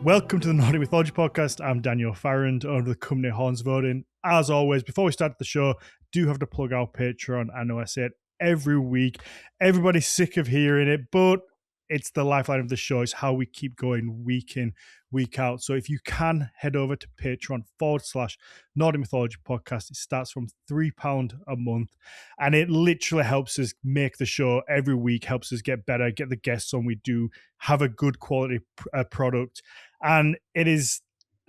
Welcome to the Nordic Mythology podcast. I'm Daniel Farrand, owner of the company Horns Voting. As always, before we start the show, do have to plug our Patreon. I know I say it every week. Everybody's sick of hearing it, but it's the lifeline of the show. It's how we keep going week in, week out. So if you can, head over to Patreon/Nordic Mythology podcast. It starts from £3 a month, and it literally helps us make the show every week, helps us get better, get the guests on we do, have a good quality product. And it is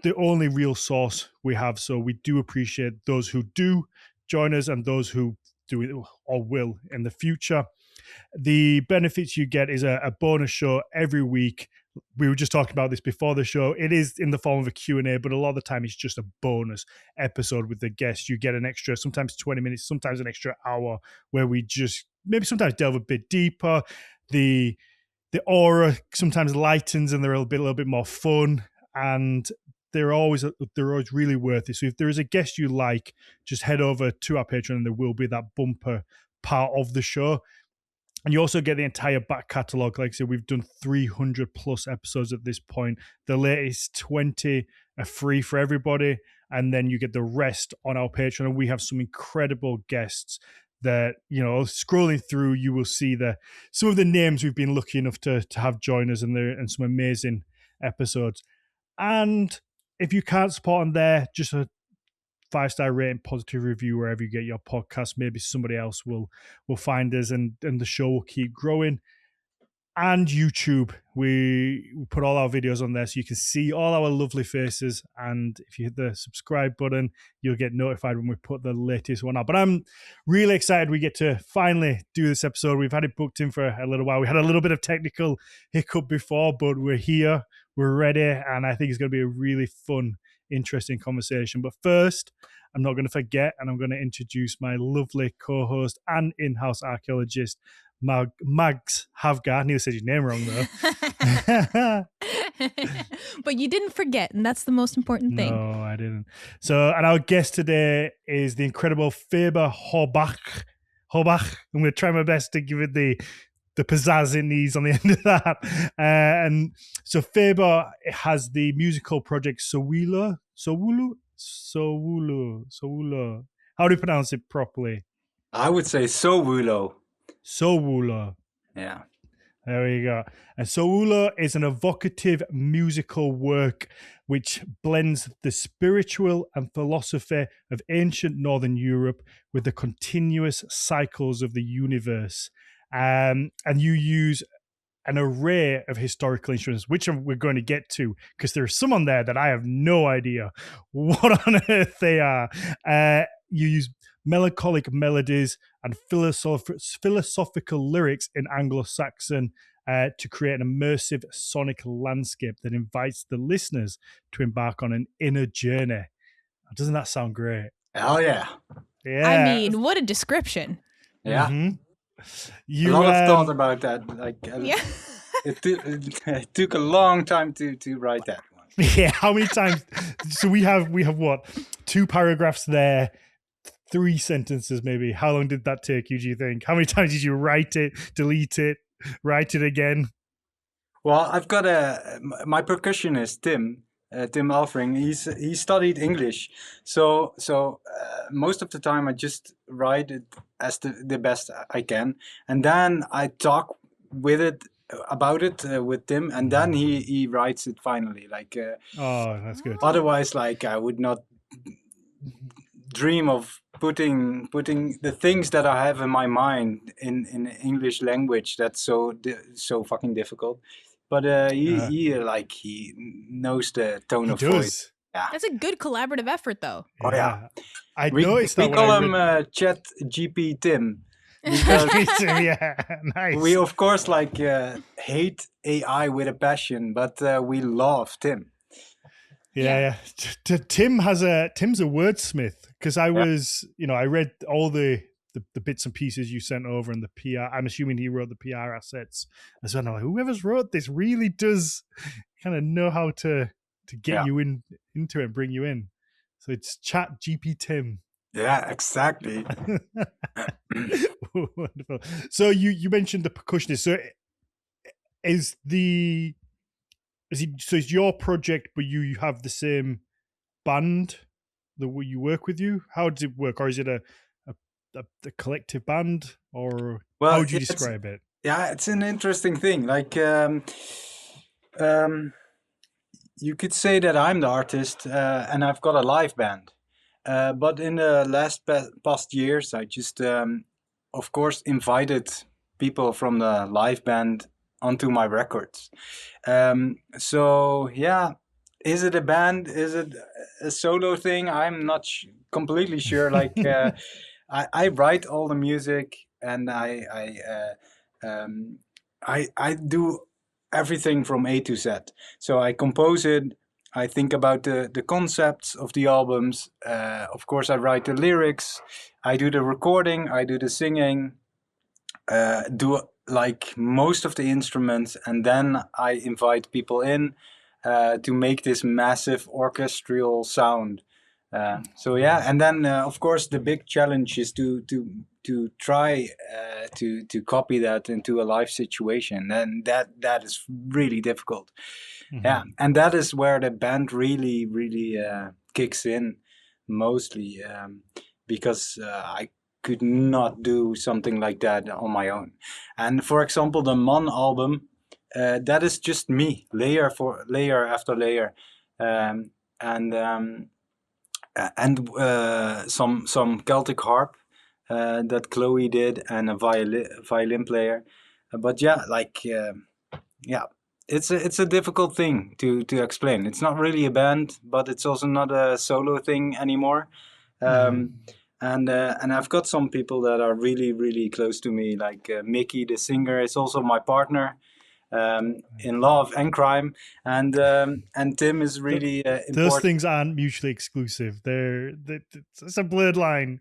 the only real source we have. So we do appreciate those who do join us and those who do it or will in the future. The benefits you get is a bonus show every week. We were just talking about this before the show. It is in the form of a Q&A, but a lot of the time it's just a bonus episode with the guests. You get an extra, sometimes 20 minutes, sometimes an extra hour, where we just maybe sometimes delve a bit deeper. The aura sometimes lightens and they're a little bit more fun, and they're always really worth it. So if there is a guest you like, just head over to our Patreon and there will be that bumper part of the show. And you also get the entire back catalogue. Like I said, we've done 300 plus episodes at this point. The latest 20 are free for everybody. And then you get the rest on our Patreon. And we have some incredible guests that, you know, scrolling through, you will see some of the names we've been lucky enough to have join us and some amazing episodes. And if you can't support on there, just a 5-star rating, positive review wherever you get your podcast. Maybe somebody else will find us and the show will keep growing. And YouTube, we put all our videos on there so you can see all our lovely faces. And if you hit the subscribe button, you'll get notified when we put the latest one out. But I'm really excited we get to finally do this episode. We've had it booked in for a little while. We had a little bit of technical hiccup before, but we're here, we're ready, and I think it's going to be a really fun, interesting conversation. But first, I'm not going to forget, and I'm going to introduce my lovely co-host and in-house archaeologist, Mags Havgar. I nearly said your name wrong though. But you didn't forget, and that's the most important thing. No, I didn't. So, and our guest today is the incredible Faber Horbach. I'm going to try my best to give it the pizzazz it needs on the end of that. And so Faber has the musical project Sowulo. How do you pronounce it properly? I would say Sowulo. Sowulo. Yeah. There you go. And Sowulo is an evocative musical work which blends the spiritual and philosophy of ancient Northern Europe with the continuous cycles of the universe. And you use an array of historical instruments, which we're going to get to, because there's some on there that I have no idea what on earth they are. You use melancholic melodies and philosophical lyrics in Anglo-Saxon to create an immersive sonic landscape that invites the listeners to embark on an inner journey. Doesn't that sound great? Hell yeah. Yeah. I mean, what a description. Yeah. Mm-hmm. A lot of thought about that. Like, Yeah. it took a long time to write that one. Yeah, how many times? So we have what? 2 paragraphs there, 3 sentences maybe. How long did that take you, do you think? How many times did you write it, delete it, write it again? Well, I've got my percussionist, Tim Alfring. He studied English, so most of the time I just write it as the best I can, and then I talk about it with Tim, and then he writes it finally. Like, oh, that's good. Otherwise, like, I would not dream of putting the things that I have in my mind in English language. That's so fucking difficult. But he knows the tone of voice. Yeah, That's a good collaborative effort, though. Oh yeah. I noticed that we call him Chat GP Tim. Yeah, nice. We of course hate AI with a passion, but we love Tim. Yeah. Tim's a wordsmith, because I was, I read all the bits and pieces you sent over and the PR. I'm assuming he wrote the PR assets. And so I'm like, whoever's wrote this really does kind of know how to get you into it and bring you in. So it's Chat GP Tim. Yeah, exactly. so it's your project, but you have the same band that you work with you? How does it work, or is it a collective band, or how Well, would you describe it? it's an interesting thing. Like, um, you could say that I'm the artist, and I've got a live band. But in the past years, I just, of course, invited people from the live band onto my records. So yeah, is it a band? Is it a solo thing? I'm not completely sure. Like, I write all the music, and I do everything from A to Z. So I compose it. I think about the concepts of the albums. Of course, I write the lyrics. I do the recording. I do the singing. Do like most of the instruments, and then I invite people in to make this massive orchestral sound. So yeah, and then of course the big challenge is to try to copy that into a live situation, and that is really difficult. Yeah, and that is where the band really kicks in mostly, because I could not do something like that on my own. And for example, the Mon album, that is just me, layer for layer after layer, um, and some Celtic harp that Chloe did, and a violin player. But yeah, like yeah, it's a difficult thing to explain. It's not really a band, but it's also not a solo thing anymore. And I've got some people that are really close to me, like Mickey, the singer, is also my partner in love and crime, and Tim is really important. Those things aren't mutually exclusive. It's a blurred line.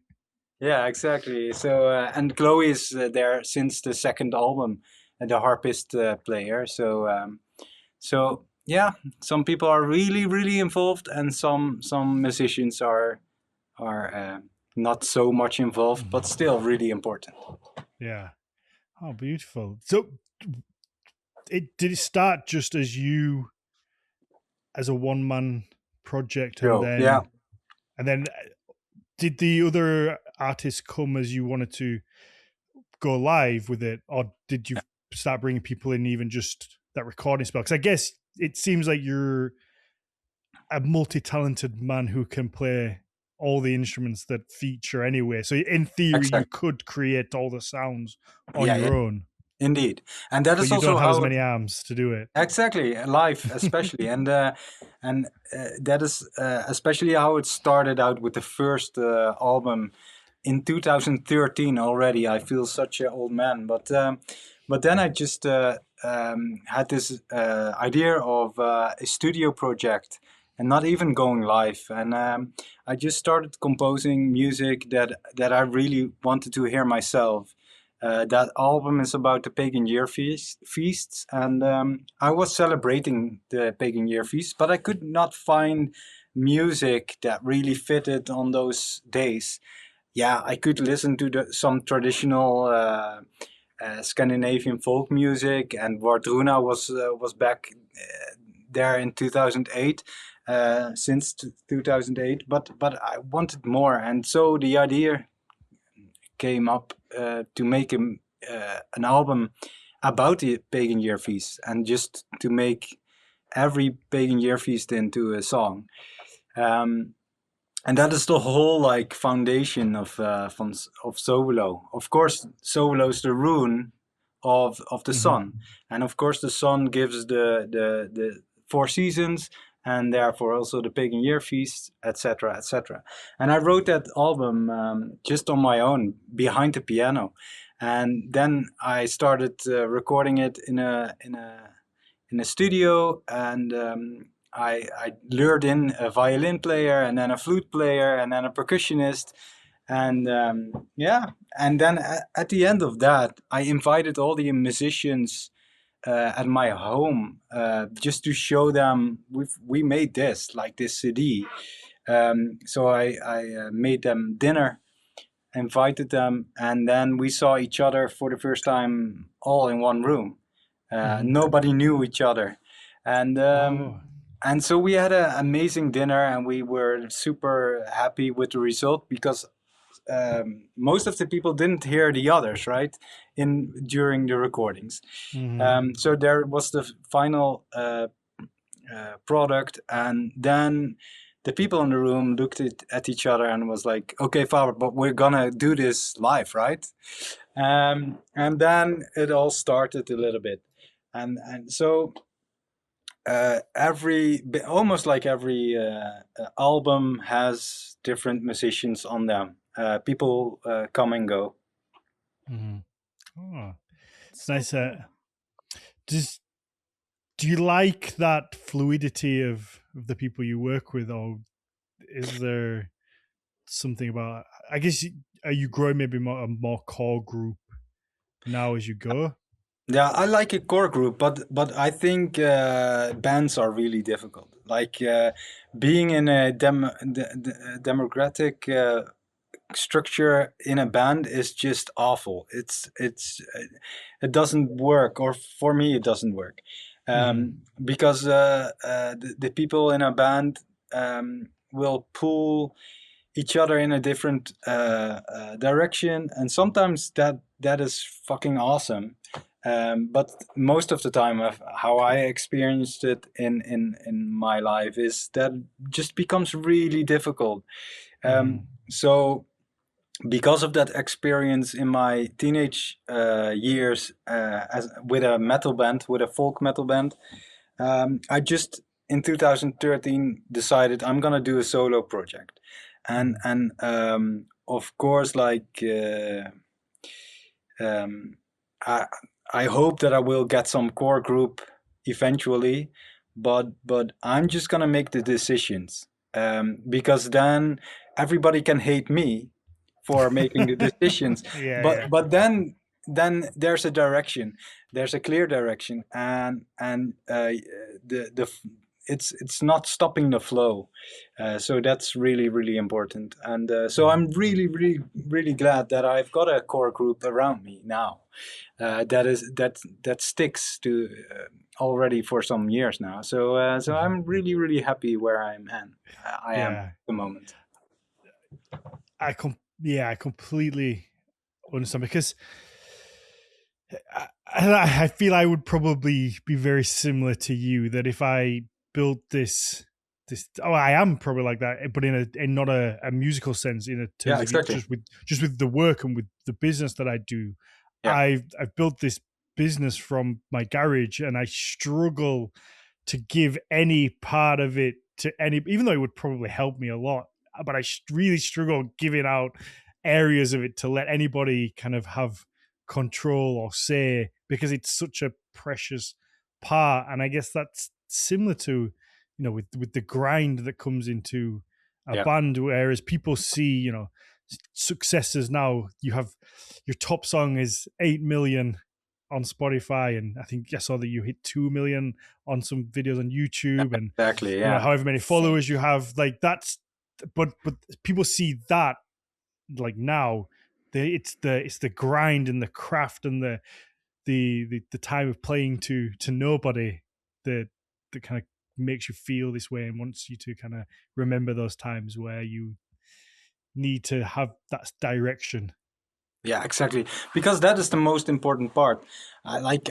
Yeah, exactly. So and Chloe is there since the second album, the harpist player. So yeah, some people are really involved, and some musicians are not so much involved, but still really important. Yeah. Oh, beautiful. So did it start just as you as a one man project, and then did the other artists come as you wanted to go live with it, or did you start bringing people in even just that recording spell? Because I guess it seems like you're a multi-talented man who can play all the instruments that feature anyway. So in theory, you could create all the sounds on your own. Indeed, and that but is you also don't have how as many arms to do it. Exactly, live especially, and that is especially how it started out with the first album in 2013 already. I feel such an old man, but then I just had this idea of a studio project and not even going live, and I just started composing music that I really wanted to hear myself. That album is about the pagan year feasts, and I was celebrating the pagan year feast, but I could not find music that really fitted on those days. Yeah, I could listen to some traditional Scandinavian folk music, and Vardruna was back there in 2008, since 2008, but I wanted more, and so the idea came up to make an album about the pagan year feast, and just to make every pagan year feast into a song. And that is the whole like foundation of Sowulo. Of course, Sowulo is the rune of the sun, and of course the sun gives the 4 seasons, and therefore also the pagan year feasts, etc., etc. And I wrote that album just on my own behind the piano, and then I started recording it in a studio, and I lured in a violin player, and then a flute player, and then a percussionist, and and then at the end of that, I invited all the musicians at my home, just to show them we made this, like this CD. So I made them dinner, invited them, and then we saw each other for the first time all in one room. Nobody knew each other. and Oh. and so we had an amazing dinner, and we were super happy with the result because most of the people didn't hear the others, right, in during the recordings. So there was the final product, and then the people in the room looked at each other and was like, okay, Faber, but we're gonna do this live, right? And then it all started a little bit, and so almost like every album has different musicians on them. People come and go. Oh, it's nice. Does do you like that fluidity of the people you work with, or is there something about? I guess are you growing maybe a more core group now as you go? Yeah, I like a core group, but I think bands are really difficult. Like being in a democratic structure in a band is just awful. It doesn't work, or for me, it doesn't work, because the people in a band will pull each other in a different direction, and sometimes that is fucking awesome. But most of the time, how I experienced it in my life is that just becomes really difficult. So because of that experience in my teenage years as with a metal band, with a folk metal band, I just in 2013 decided I'm gonna do a solo project, and of course, like I I hope that I will get some core group eventually, but I'm just gonna make the decisions, because then everybody can hate me for making the decisions, Yeah. but then there's a direction, there's a clear direction, and the it's not stopping the flow, so that's really really important, and so I'm really really really glad that I've got a core group around me now, that sticks to already for some years now, so I'm really really happy where I am at the moment. I completely understand, because I feel I would probably be very similar to you, that if I built this I am probably like that, but in not a musical sense, in a Yeah, terms of exactly. just with the work and with the business that I do. Yeah. I've built this business from my garage, and I struggle to give any part of it to any, even though it would probably help me a lot, but I really struggle giving out areas of it to let anybody kind of have control or say, because it's such a precious part. And I guess that's similar to, with the grind that comes into a Yeah. band, whereas people see, successes now. You have your top song is 8 million on Spotify, and I think I saw that you hit 2 million on some videos on YouTube, and Exactly. Yeah. however many followers you have, like that's, but people see that, like now, it's the grind and the craft and the time of playing to nobody that kind of makes you feel this way, and wants you to kind of remember those times where you need to have that direction. Yeah, exactly. Because that is the most important part. Let's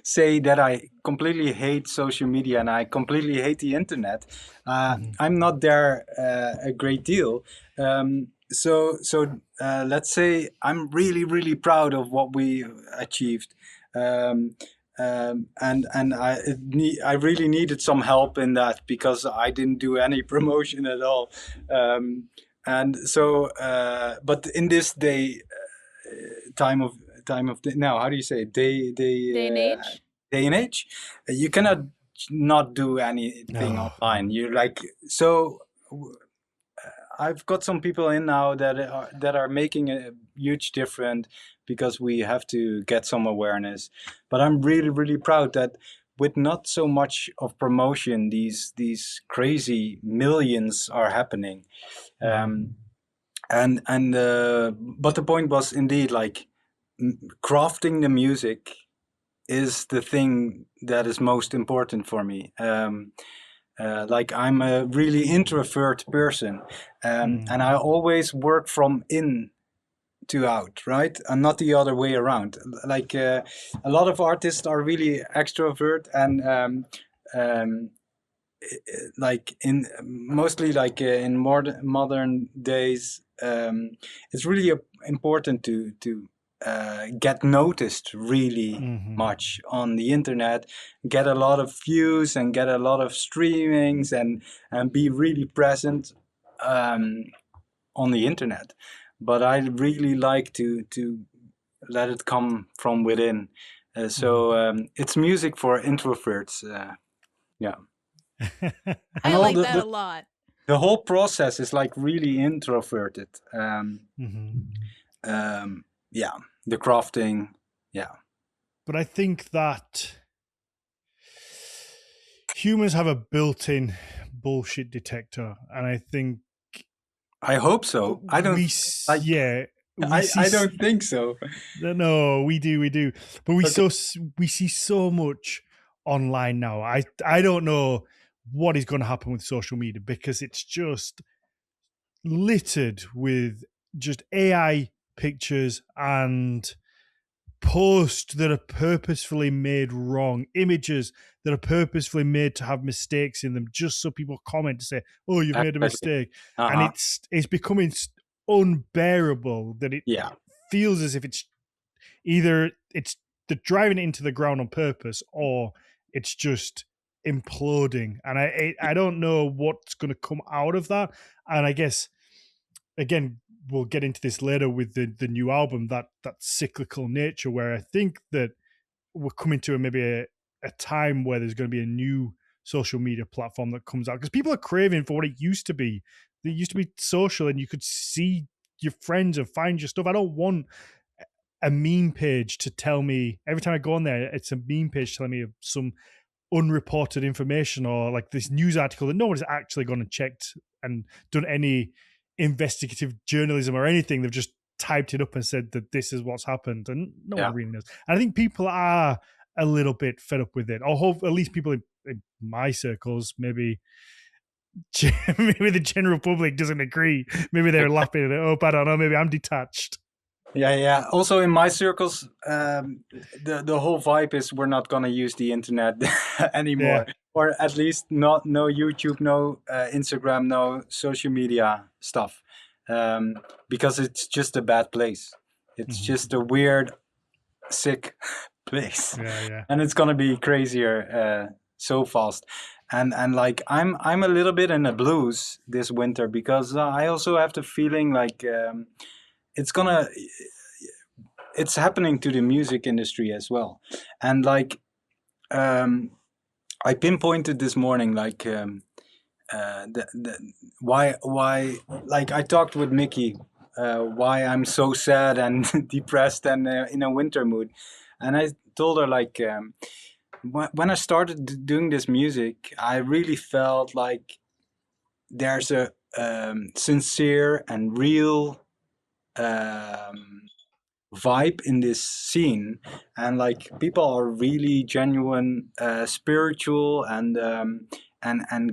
say that I completely hate social media and I completely hate the internet. I'm not there a great deal. Let's say I'm really really proud of what we achieved. Um, and I really needed some help in that because I didn't do any promotion at all. And so but in this time of now, how do you say it? Day and age. Day and age, you cannot not do anything Oh, online. You're like, so I've got some people in now that are making a huge difference because we have to get some awareness. But I'm really really proud that with not so much of promotion, these crazy millions are happening. But the point was indeed like crafting the music is the thing that is most important for me. Like I'm a really introvert person, and I always work from in to out, right? And not the other way around. Like a lot of artists are really extrovert, and um, like in mostly like in modern days, it's really important to get noticed really much on the internet, get a lot of views and get a lot of streamings, and be really present on the internet. But I really like to let it come from within. It's music for introverts. Yeah. And I all like that a lot. the whole process is like really introverted. Yeah, the crafting. Yeah. But I think that humans have a built-in bullshit detector, and I think I hope so. I don't like. Yeah, I don't think so. No, we do. But we see so much online now. I don't know what is going to happen with social media, because it's just littered with just AI pictures and posts that are purposefully made wrong, images that are purposefully made to have mistakes in them, just so people comment to say, "Oh, you've made a mistake," and it's becoming unbearable that it feels as if it's either the driving it into the ground on purpose, or it's just imploding. And I don't know what's going to come out of that. And I guess, again, we'll get into this later with the new album, that cyclical nature, where I think that we're coming to maybe a time where there's going to be a new social media platform that comes out, because people are craving for what it used to be. It used to be social and you could see your friends and find your stuff. I don't want a meme page to tell me every time I go on there, it's a meme page telling me of some unreported information, or like this news article that no one's actually gone and checked and done any investigative journalism or anything. They've just typed it up and said that this is what's happened, and no one really knows. And I think people are a little bit fed up with it, or hope at least people in my circles. Maybe the general public doesn't agree. Maybe they're laughing at it up. I don't know. Maybe I'm detached. Yeah. Also, in my circles, the whole vibe is we're not gonna use the internet anymore, or at least no YouTube, no Instagram, no social media stuff, because it's just a bad place. It's just a weird, sick place, and it's gonna be crazier so fast. And like I'm a little bit in the blues this winter, because I also have the feeling like it's happening to the music industry as well. And like I pinpointed this morning, like why like I talked with Mickey, why I'm so sad and depressed and in a winter mood. And I told her, like, when I started doing this music, I really felt like there's a sincere and real vibe in this scene, and like people are really genuine, spiritual, and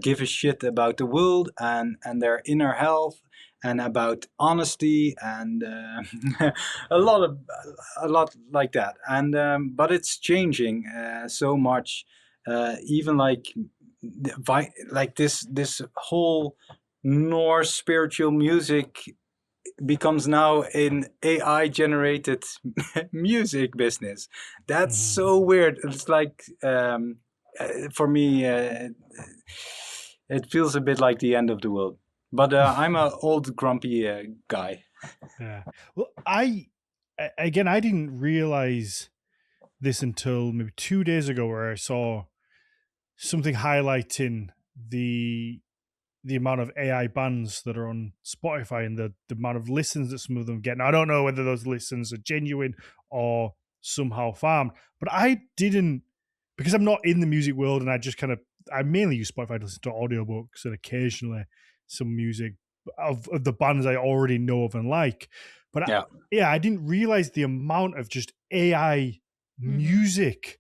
give a shit about the world and their inner health, and about honesty, and a lot like that. And but it's changing so much, even like like this whole Norse spiritual music becomes now an AI generated music business. That's so weird. It's like for me, it feels a bit like the end of the world. But I'm an old grumpy guy. Yeah. Well, I didn't realize this until maybe 2 days ago, where I saw something highlighting the amount of AI bands that are on Spotify, and the amount of listens that some of them get. Now, I don't know whether those listens are genuine or somehow farmed, but I didn't, because I'm not in the music world, and I mainly use Spotify to listen to audiobooks and occasionally some music of the bands I already know of and like. But I didn't realize the amount of just AI music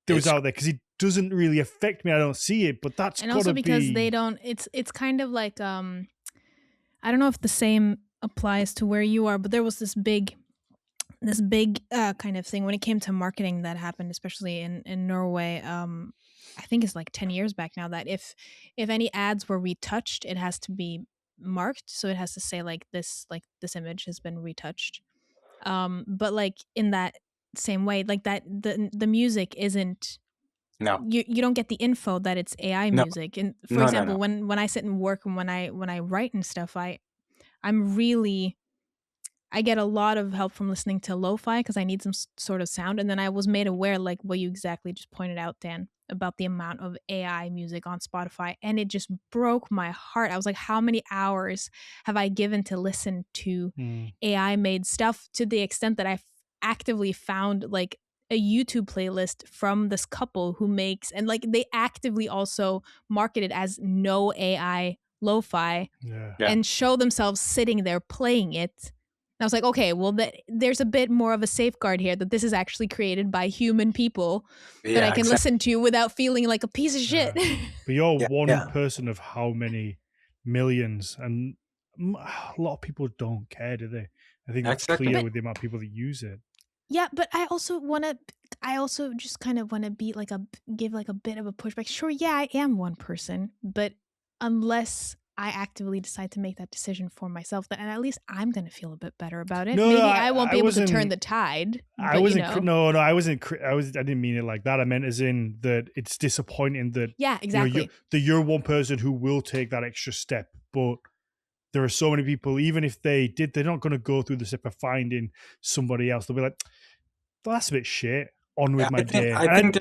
that was out there, because it doesn't really affect me. I don't see it, but that's And gotta also because be... they don't. It's kind of like I don't know if the same applies to where you are, but there was this big kind of thing when it came to marketing that happened, especially in Norway. I think it's like 10 years back now, that if any ads were retouched, it has to be marked, so it has to say like this image has been retouched. But like in that same way, like that the music isn't, No, you don't get the info that it's AI no, music. And for no, no, example, no. when I sit and work and when I write and stuff, I'm really, I get a lot of help from listening to lo-fi because I need some sort of sound. And then I was made aware, like what you exactly just pointed out, Dan, about the amount of AI music on Spotify. And it just broke my heart. I was like, how many hours have I given to listen to AI made stuff, to the extent that I actively found like a YouTube playlist from this couple who makes, and like they actively also market it as no AI lo-fi Yeah. and show themselves sitting there playing it. And I was like, okay, well, there's a bit more of a safeguard here, that this is actually created by human people that I can listen to without feeling like a piece of shit. But you're Yeah, one yeah. person of how many millions, and a lot of people don't care, do they? I think that's Exactly. clear But- with the amount of people that use it. Yeah, but I also just kind of want to be like give like a bit of a pushback. Sure, yeah, I am one person, but unless I actively decide to make that decision for myself, then at least I'm going to feel a bit better about it. No, Maybe no, I won't I be able to turn wasn't- the tide. I But, wasn't. you know. No, I wasn't. I didn't mean it like that. I meant as in that it's disappointing that Yeah, exactly. you're one person who will take that extra step, but there are so many people. Even if they did, they're not going to go through the step of finding somebody else. They'll be like, well, "That's a bit shit." On with my day. I think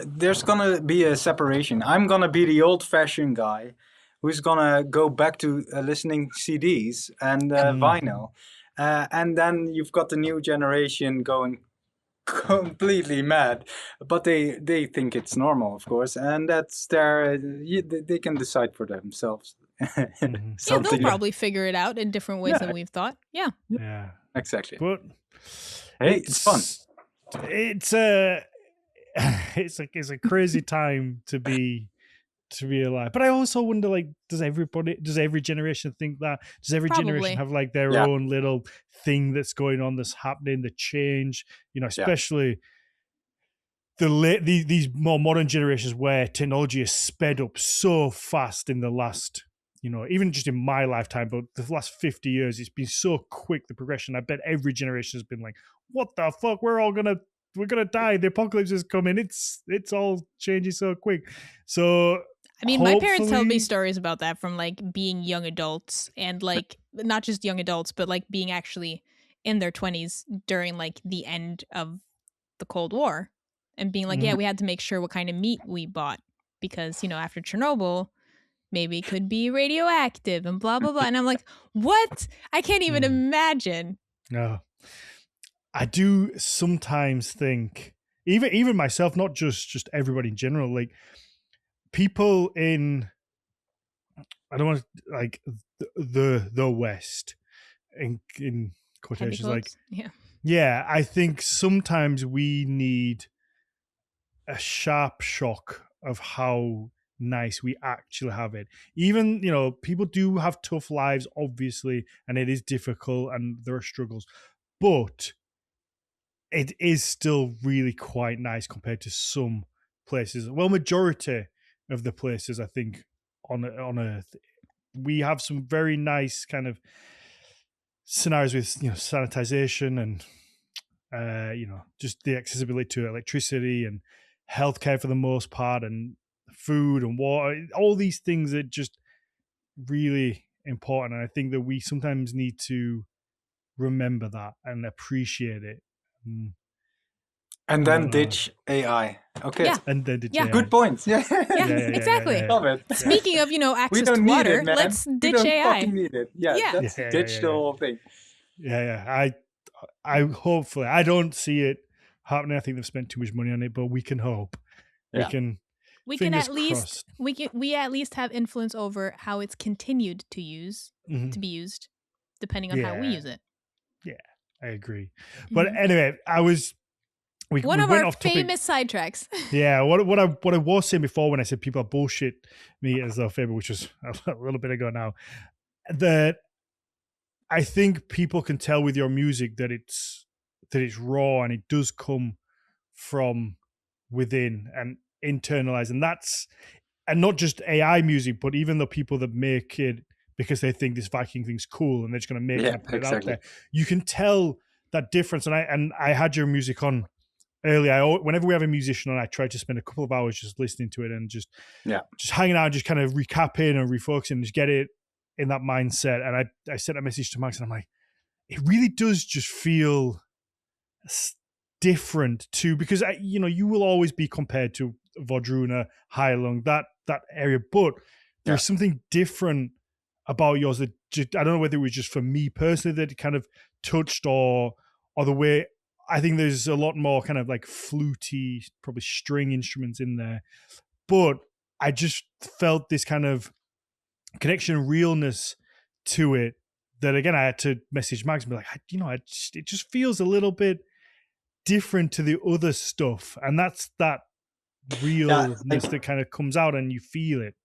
there's gonna be a separation. I'm gonna be the old-fashioned guy who's gonna go back to listening CDs and vinyl, and then you've got the new generation going completely mad, but they think it's normal, of course, and that's their they can decide for themselves. Yeah, they'll probably figure it out in different ways than we've thought. Yeah. Yeah, exactly. but Hey, it's fun. It's it's a crazy time to be alive. But I also wonder, like, does every generation think that? Does every Probably. generation have like their own little thing that's going on, that's happening, the change? You know, especially these more modern generations where technology has sped up so fast in the last, you know, even just in my lifetime, but the last 50 years, it's been so quick, the progression. I bet every generation has been like, what the fuck? We're gonna die. The apocalypse is coming. It's all changing so quick. So I mean, my parents tell me stories about that from like being young adults, and like not just young adults, but like being actually in their 20s during like the end of the Cold War, and being like, yeah, we had to make sure what kind of meat we bought because, you know, after Chernobyl, maybe it could be radioactive and blah, blah, blah. And I'm like, what? I can't even imagine. No. I do sometimes think, even myself, not just everybody in general, like people in, I don't want to, like the West, in quotations, like, yeah, I think sometimes we need a sharp shock of how nice we actually have it. Even, you know, people do have tough lives, obviously, and it is difficult and there are struggles, but it is still really quite nice compared to some places. Well, majority of the places, I think, on Earth, we have some very nice kind of scenarios with, you know, sanitization and you know, just the accessibility to electricity and healthcare for the most part, and food and water, all these things are just really important. And I think that we sometimes need to remember that and appreciate it. And then ditch AI. Okay. Yeah. And then ditch Yeah. AI. Good point. Yeah. Exactly. Love it. Speaking of, you know, access We don't to need water, it, man. let's we ditch don't AI. fucking need it. Let's ditch the whole thing. I hopefully, I don't see it happening. I think they've spent too much money on it, but we can hope. Yeah. We can at least we at least have influence over how it's continued to be used, depending on how we use it. Yeah, I agree. But anyway, One we of went our off topic. famous sidetracks. Yeah, what I was saying before when I said people bullshit me as their favorite, which was a little bit ago now, that I think people can tell with your music that it's raw and it does come from within and internalized, and not just AI music, but even the people that make it because they think this Viking thing's cool and they're just going to make it and put it out there. You can tell that difference. And I had your music on earlier. Whenever we have a musician on, I try to spend a couple of hours just listening to it and just hanging out, just kind of recapping and refocusing, just get it in that mindset. And I sent a message to Max and I'm like, it really does just feel different too, because you will always be compared to Vardruna, Heilung, that area, but there's something different about yours that I don't know whether it was just for me personally that it kind of touched or the way. I think there's a lot more kind of like fluty, probably string instruments in there, but I just felt this kind of connection, realness to it. That again, I had to message Max and be like, it just feels a little bit different to the other stuff, and that's that realness that kind of comes out and you feel it.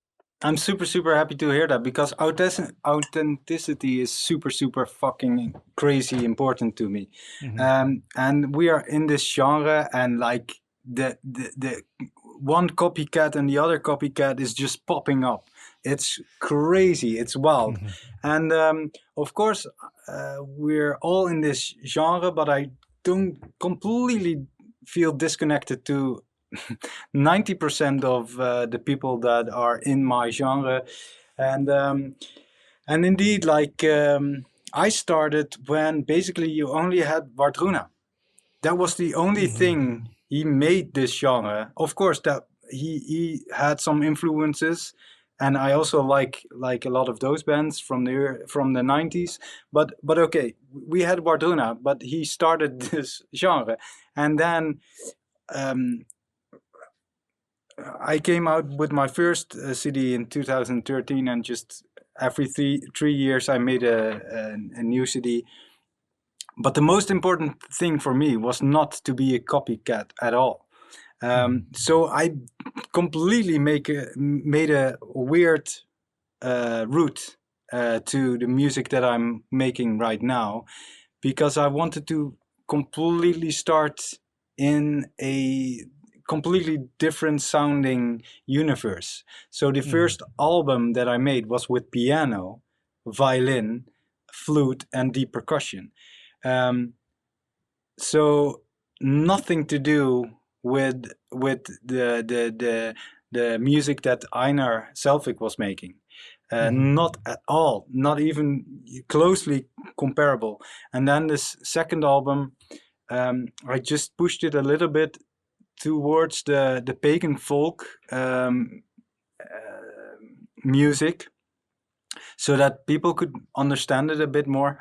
I'm super happy to hear that, because authenticity is super fucking crazy important to me. And we are in this genre, and like the one copycat and the other copycat is just popping up. It's crazy, it's wild. And of course we're all in this genre, but I don't completely feel disconnected to 90% of the people that are in my genre. And indeed, like I started when basically you only had Vardruna. That was the only thing he made this genre. Of course, that he had some influences, and I also like a lot of those bands from the 90s. But okay, we had Vardruna, but he started this genre, and then I came out with my first CD in 2013, and just every 3 years I made a new CD. But the most important thing for me was not to be a copycat at all. So I completely made a weird route to the music that I'm making right now, because I wanted to completely start in a completely different sounding universe. So the first album that I made was with piano, violin, flute, and deep percussion. So nothing to do with the music that Einar Selvik was making. Not at all, not even closely comparable. And then this second album, I just pushed it a little bit towards the pagan folk music, so that people could understand it a bit more,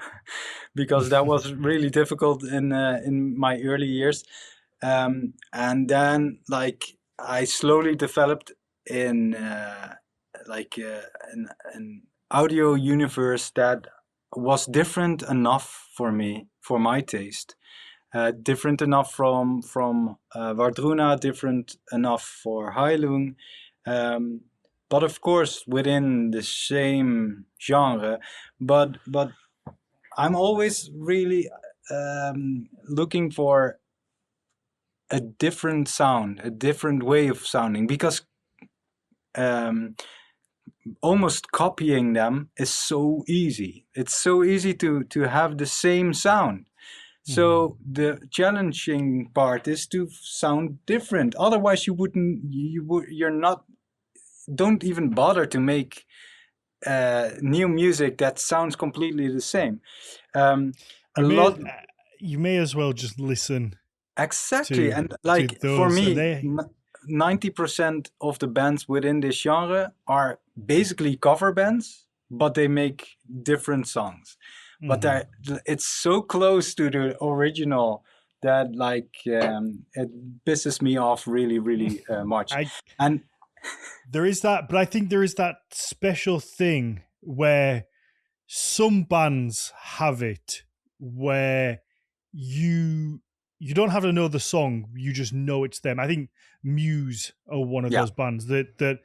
because that was really difficult in my early years. And then like I slowly developed in an audio universe that was different enough for me, for my taste. Different enough from Vardruna, different enough for Heilung, but of course within the same genre. But I'm always really looking for a different sound, a different way of sounding, because almost copying them is so easy. It's so easy to have the same sound. So the challenging part is to sound different. Otherwise, don't even bother to make new music that sounds completely the same. You may as well just listen. Exactly, and like for me, 90% of the bands within this genre are basically cover bands, but they make different songs. But it's so close to the original that like it pisses me off really much. And there is that, but I think there is that special thing where some bands have it, where you you don't have to know the song, you just know it's them. I think Muse are one of those bands that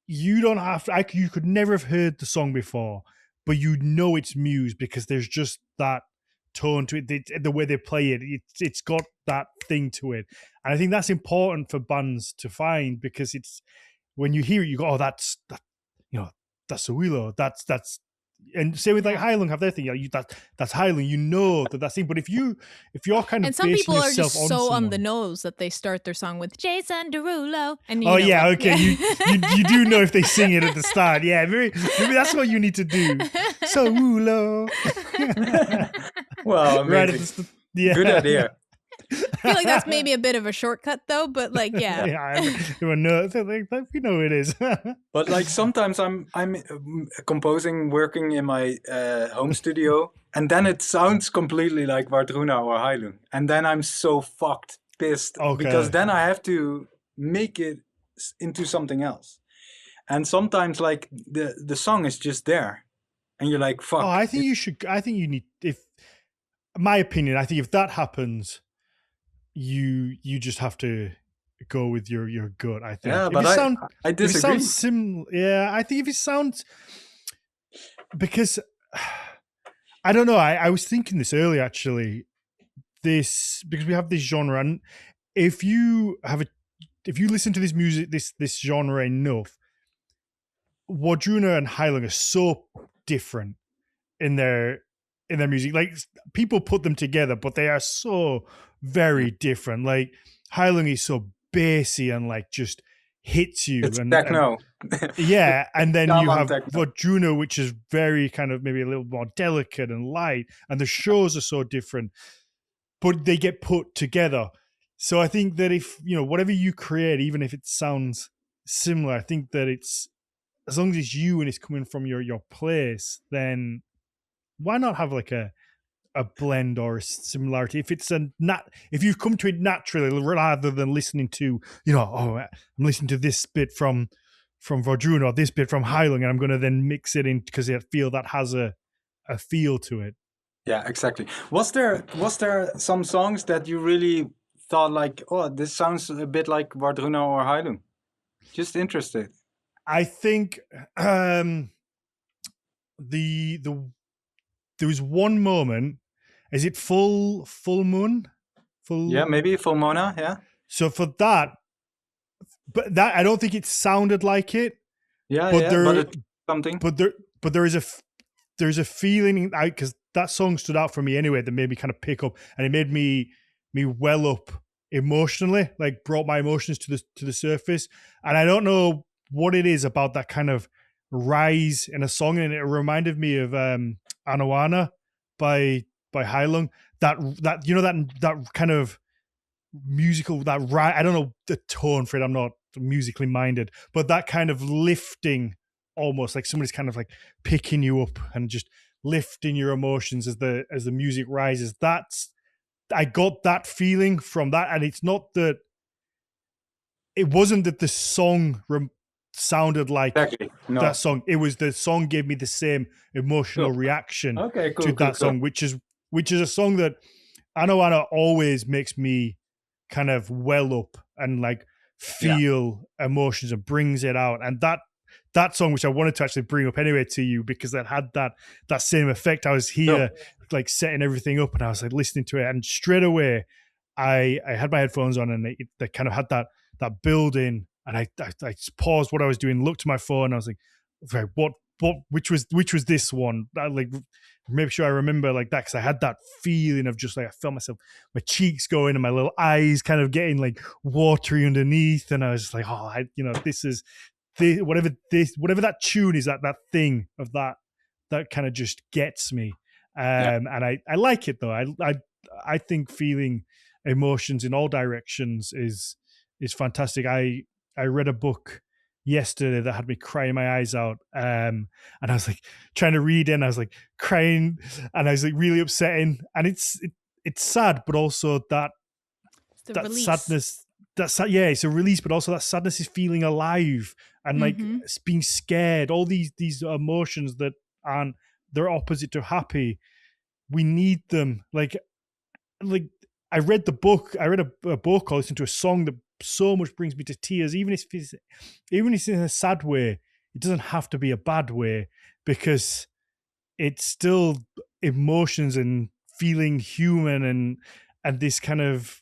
you don't have to, you could never have heard the song before, but you know it's Muse because there's just that tone to it, the way they play it. It's got that thing to it. And I think that's important for bands to find, because it's, when you hear it, you go, oh, that's Sowulo. That's and same with like Heilung have their thing. That's Heilung. You know that's thing. But if you're kind of, and some basing people are yourself just so on the someone, nose that they start their song with Jason Derulo, and okay, you do know if they sing it at the start. Yeah, maybe that's what you need to do. Sowulo. Well, right at amazing. good idea. I feel like that's maybe a bit of a shortcut, though. But like, yeah, we know it is. But like sometimes I'm composing, working in my home studio, and then it sounds completely like Wardruna or Heilung, and then I'm so pissed, because then I have to make it into something else. And sometimes like the song is just there, and you're like, fuck. Oh, I think you need, if my opinion, I think if that happens, you just have to go with your gut. I think. Yeah, if but I disagree. I think if it sounds, because I don't know. I was thinking this earlier actually. Because we have this genre, and if you listen to this music, this genre enough, Wardruna and Heilung are so different in their music. Like, people put them together, but they are so very different. Like, Heilung is so bassy and like just hits you. It's techno. Yeah, and then you have techno. Wardruna, which is very kind of maybe a little more delicate and light, and the shows are so different, but they get put together. So I think that if, whatever you create, even if it sounds similar, I think that it's, as long as it's you and it's coming from your place, then why not have like a blend or a similarity? If it's if you've come to it naturally, rather than listening to, I'm listening to this bit from Wardruna or this bit from Heilung, and I'm going to then mix it in because I feel that has a feel to it. Yeah, exactly. Was there some songs that you really thought like, oh, this sounds a bit like Wardruna or Heilung? Just interested. I think there was one moment. Is it full moon? Yeah, maybe Full Mona. Yeah. So for that, but that, I don't think it sounded like it. Yeah, but it's something. But there's a feeling, because that song stood out for me anyway, that made me kind of pick up, and it made me well up emotionally, like brought my emotions to the surface. And I don't know what it is about that kind of rise in a song, and it reminded me of Anawana by Heilung. That kind of musical, that rise, I don't know the tone for it, I'm not musically minded, but that kind of lifting, almost like somebody's kind of like picking you up and just lifting your emotions as the music rises. I got that feeling from that. And it's not that, it wasn't that the song sounded like that song. It was the song gave me the same emotional reaction to that song, which is a song that Anawana always makes me kind of well up and like feel emotions and brings it out. And that song, which I wanted to actually bring up anyway to you, because that had that same effect. I was here like setting everything up, and I was like listening to it, and straight away I had my headphones on, and they kind of had that build in, and I just paused what I was doing, looked at my phone, and I was like, okay, which was this one? Like, make sure I remember like that, because I had that feeling of just like, I felt myself, my cheeks going and my little eyes kind of getting like watery underneath, and I was just like, oh, this is whatever that tune is, that thing of that kind of just gets me. And I like it though. I think feeling emotions in all directions is fantastic. I read a book yesterday that had me crying my eyes out, and I was like trying to read it, and I was like crying, and I was like really upsetting, and it's sad, but also that release. Sadness, it's a release, but also that sadness is feeling alive, and like being scared, all these emotions that they're opposite to happy. We need them. Like I read the book. I read a book or listened to a song that so much brings me to tears, even if it's in a sad way. It doesn't have to be a bad way, because it's still emotions and feeling human and this kind of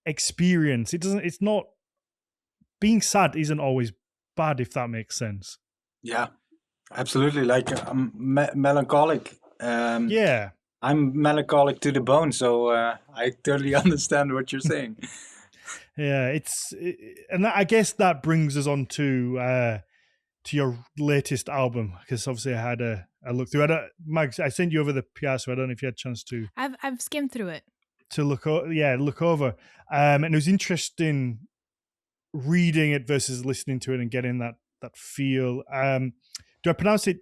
experience. It's not, being sad isn't always bad, if that makes sense. Yeah, absolutely. Like melancholic. Yeah. I'm melancholic to the bone, so I totally understand what you're saying. Yeah, and I guess that brings us on to your latest album, because obviously I had a look through. Mags, I sent you over the PR, so I don't know if you had a chance to. I've skimmed through it. To look over, and it was interesting reading it versus listening to it and getting that feel. Do I pronounce it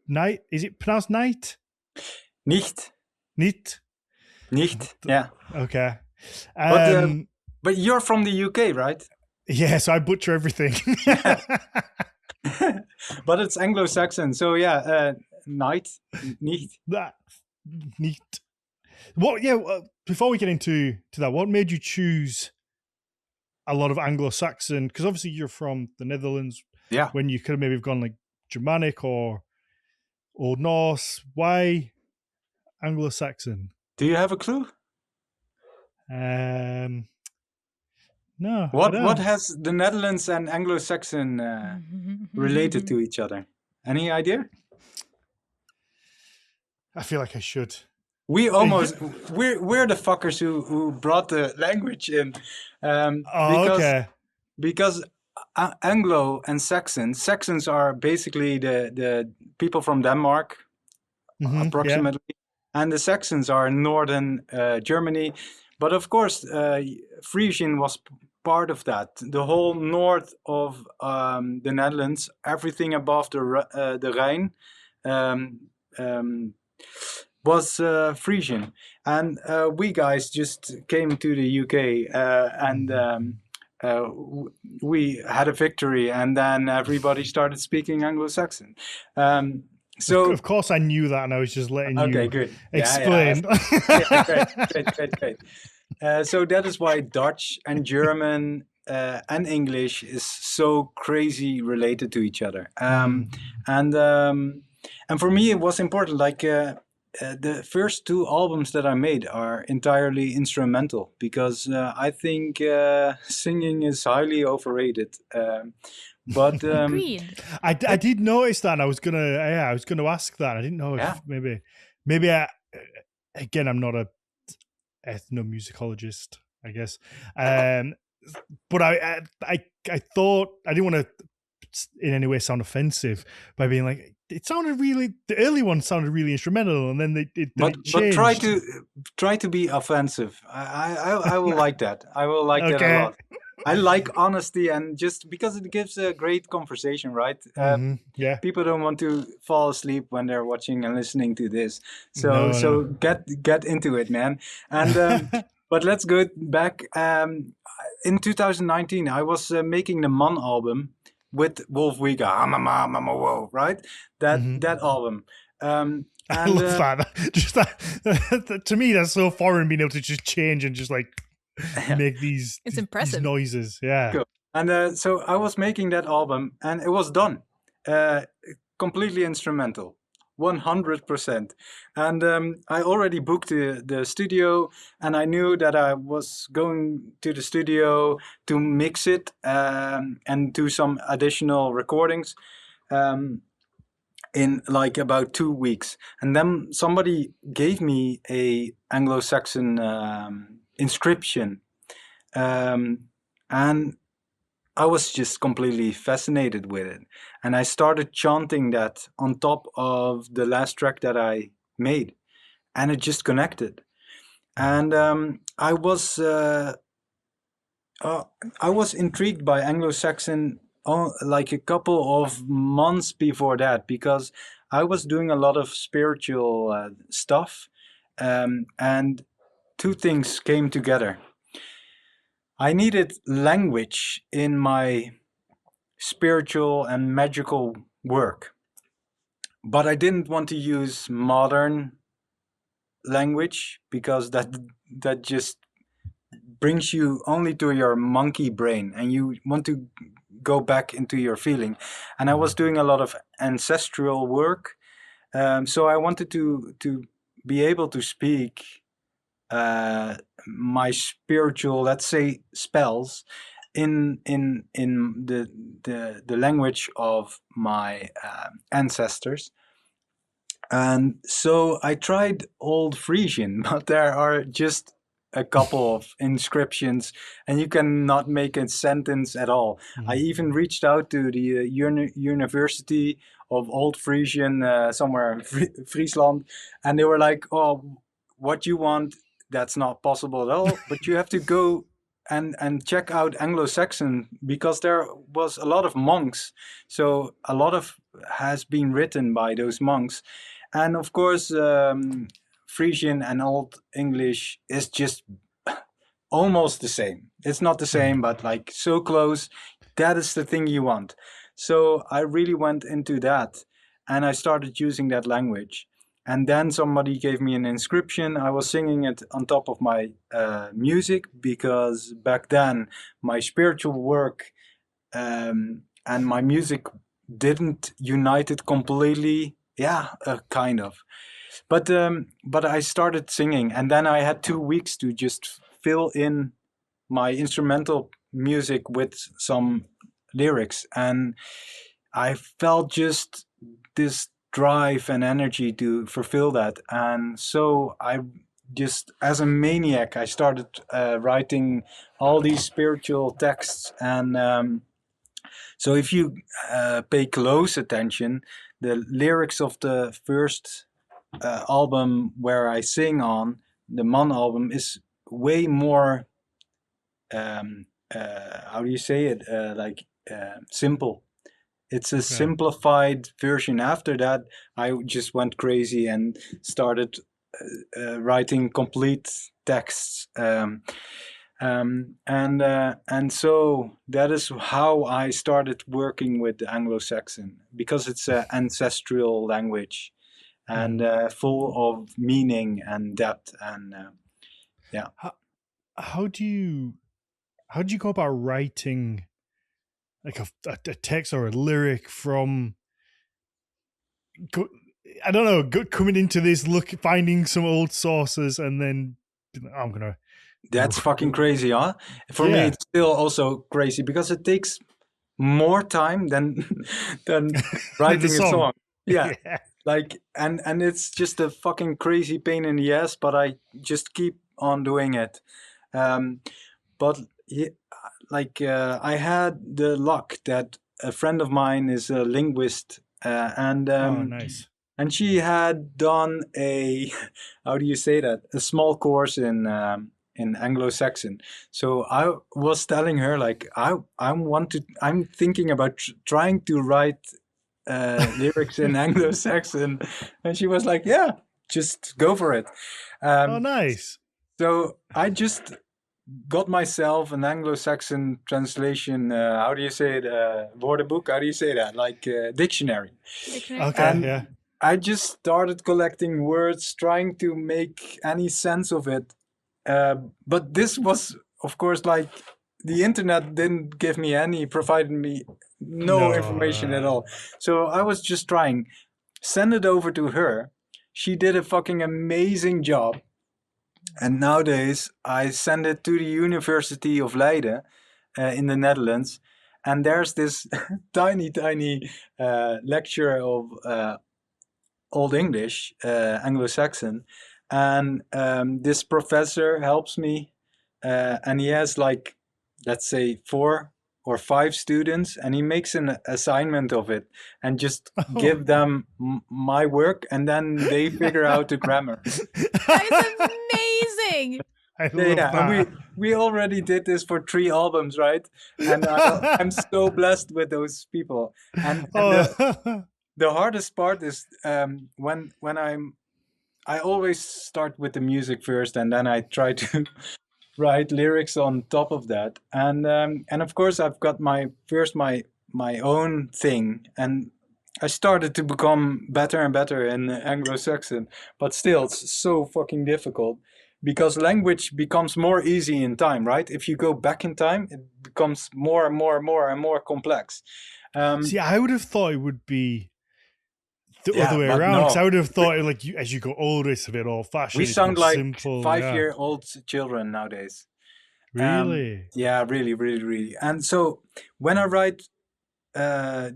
night? Is it pronounced night? Nicht. Yeah. Okay. But you're from the UK, right? Yeah, so I butcher everything. But it's Anglo-Saxon, so yeah, night, nicht. That neat. What? Yeah. Before we get into that, what made you choose a lot of Anglo-Saxon? Because obviously you're from the Netherlands. Yeah. When you could have maybe gone like Germanic or Old Norse. Why Anglo-Saxon? Do you have a clue? No. What has the Netherlands and Anglo-Saxon related to each other? Any idea? I feel like I should. We're the fuckers who brought the language in. Because Anglo and Saxons are basically the people from Denmark, approximately, and the Saxons are northern Germany. But of course, Frisian was part of that. The whole north of the Netherlands, everything above the Rhine, was Frisian. And we guys just came to the UK and we had a victory, and then everybody started speaking Anglo-Saxon. So of course I knew that, and I was just letting you good. explain. Great. So that is why Dutch and German and English is so crazy related to each other. And for me it was important. Like the first two albums that I made are entirely instrumental, because I think singing is highly overrated. But agreed. I did notice that, and I was gonna ask that. I didn't know if maybe again, I'm not a ethnomusicologist, I guess. But I thought I didn't want to in any way sound offensive by being like, it sounded really, the early ones sounded really instrumental, and then it changed. But try to be offensive. I will like that. I will like that a lot. I like honesty, and just because it gives a great conversation, right? Yeah. People don't want to fall asleep when they're watching and listening to this. So get into it, man. And but let's go back. In 2019, I was making the Man album with Wolf Wiga, right? That album. I love that. Just that to me, that's so foreign, being able to just change and just like make these. It's impressive. These noises, yeah. Cool. And so I was making that album, and it was done, completely instrumental, 100%. And I already booked the studio, and I knew that I was going to the studio to mix it and do some additional recordings in like about 2 weeks. And then somebody gave me a Anglo-Saxon inscription, and I was just completely fascinated with it. And I started chanting that on top of the last track that I made, and it just connected. And I was intrigued by Anglo-Saxon like a couple of months before that, because I was doing a lot of spiritual stuff, and two things came together. I needed language in my spiritual and magical work, but I didn't want to use modern language, because that just brings you only to your monkey brain, and you want to go back into your feeling. And I was doing a lot of ancestral work, so I wanted to be able to speak my spiritual, let's say, spells in the language of my ancestors. And so I tried Old Frisian, but there are just a couple of inscriptions, and you cannot make a sentence at all. I even reached out to the University of Old Frisian somewhere in Friesland, and they were like, "Oh, what you want? That's not possible at all. But you have to go and check out Anglo-Saxon, because there was a lot of monks. So a lot of has been written by those monks." And of course, Frisian and Old English is just almost the same. It's not the same, but like so close. That is the thing you want. So I really went into that, and I started using that language. And then somebody gave me an inscription. I was singing it on top of my music, because back then my spiritual work and my music didn't unite it completely. Yeah, kind of. But I started singing, and then I had 2 weeks to just fill in my instrumental music with some lyrics, and I felt just this drive and energy to fulfill that. And so I just, as a maniac, I started writing all these spiritual texts. And so if you pay close attention, the lyrics of the first album where I sing on, the Man album, is way more, how do you say it, simple. It's a simplified version. After that, I just went crazy and started writing complete texts. And so that is how I started working with the Anglo-Saxon, because it's an ancestral language and full of meaning and depth. And yeah. How do you go about writing like a text or a lyric from? I don't know. Coming into this, finding some old sources, and then I'm gonna. That's fucking crazy, huh? For me, it's still also crazy, because it takes more time than writing a song. Yeah. Like, and it's just a fucking crazy pain in the ass, but I just keep on doing it. But I had the luck that a friend of mine is a linguist, and nice. And she had done a how do you say that, a small course in Anglo-Saxon. So I was telling her, like, I'm thinking about trying to write lyrics in Anglo-Saxon, and she was like, "Yeah, just go for it." Oh, nice. So I just got myself an Anglo-Saxon translation. How do you say it? Woordenboek. How do you say that? Like dictionary. Dictionary. Okay, I just started collecting words, trying to make any sense of it. But this was, of course, like, the internet didn't provided me no information at all. So I was just trying, send it over to her. She did a fucking amazing job. And nowadays I send it to the University of Leiden in the Netherlands. And there's this tiny lecture of Old English, Anglo-Saxon, and this professor helps me, and he has, like, let's say 4 or 5 students, and he makes an assignment of it and just give them my work, and then they figure out the grammar. That is amazing. I love that. And we already did this for 3 albums, right? And I'm so blessed with those people. And the hardest part is when I always start with the music first, and then I try to write lyrics on top of that. And of course I've got my own thing, and I started to become better and better in Anglo-Saxon, but still it's so fucking difficult because language becomes more easy in time, right? If you go back in time, it becomes more and more and more and more complex. See, I would have thought it would be the Yeah, other way but around, because I no, would have thought like as you go older, it's a bit old we fashioned. It's sound more like simple. Yeah, 5-year-old children nowadays. really. Yeah, really, really, really. And so when I write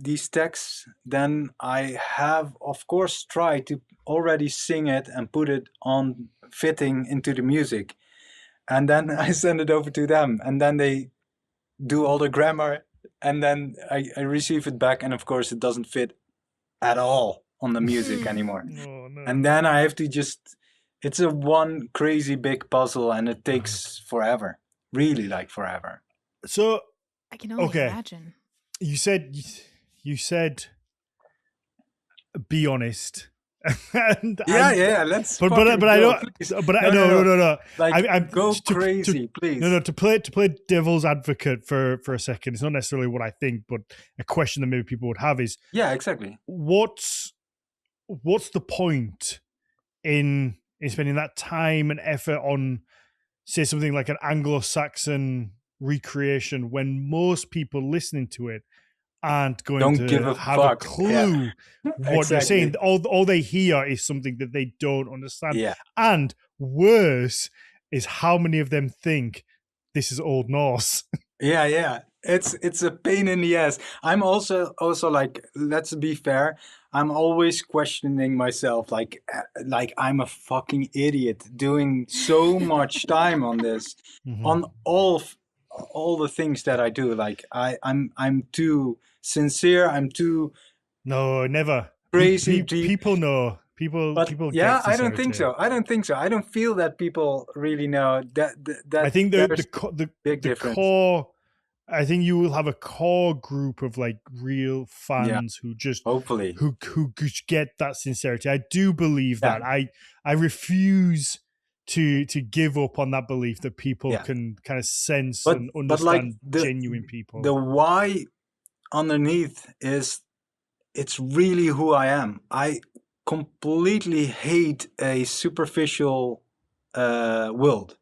these texts, then I have, of course, tried to already sing it and put it on fitting into the music. And then I send it over to them, and then they do all the grammar, and then I receive it back, and of course it doesn't fit at all on the music anymore. Oh no. And then I have to just, it's a one crazy big puzzle, and it takes forever, really like forever. So I can only Okay. imagine. you said be honest. and Yeah, let's but fucking I go, don't. please. But I no. Like, I'm go to- crazy, please. No, to play devil's advocate for a second. It's not necessarily what I think, but a question that maybe people would have is, Yeah, exactly. what's the point in spending that time and effort on, say, something like an Anglo-Saxon recreation when most people listening to it aren't going Don't to give a have a fuck. clue what you're Exactly. saying. All they hear is something that they don't understand. Yeah. And worse is how many of them think this is Old Norse. Yeah. It's a pain in the ass. I'm also like, let's be fair, I'm always questioning myself, like I'm a fucking idiot doing so much time on this, on all the things that I do. Like I'm too sincere, I'm too No, never. crazy deep. People know. People Yeah, get I don't think sincerity. so. I don't feel that people really know that I think there's big the difference. core. I think you will have a core group of like real fans who just Hopefully. who get that sincerity. I do believe Yeah. that. I refuse to give up on that belief that people Yeah. can kind of sense But and like understand genuine people. the why underneath is, it's really who I am. I completely hate a superficial world.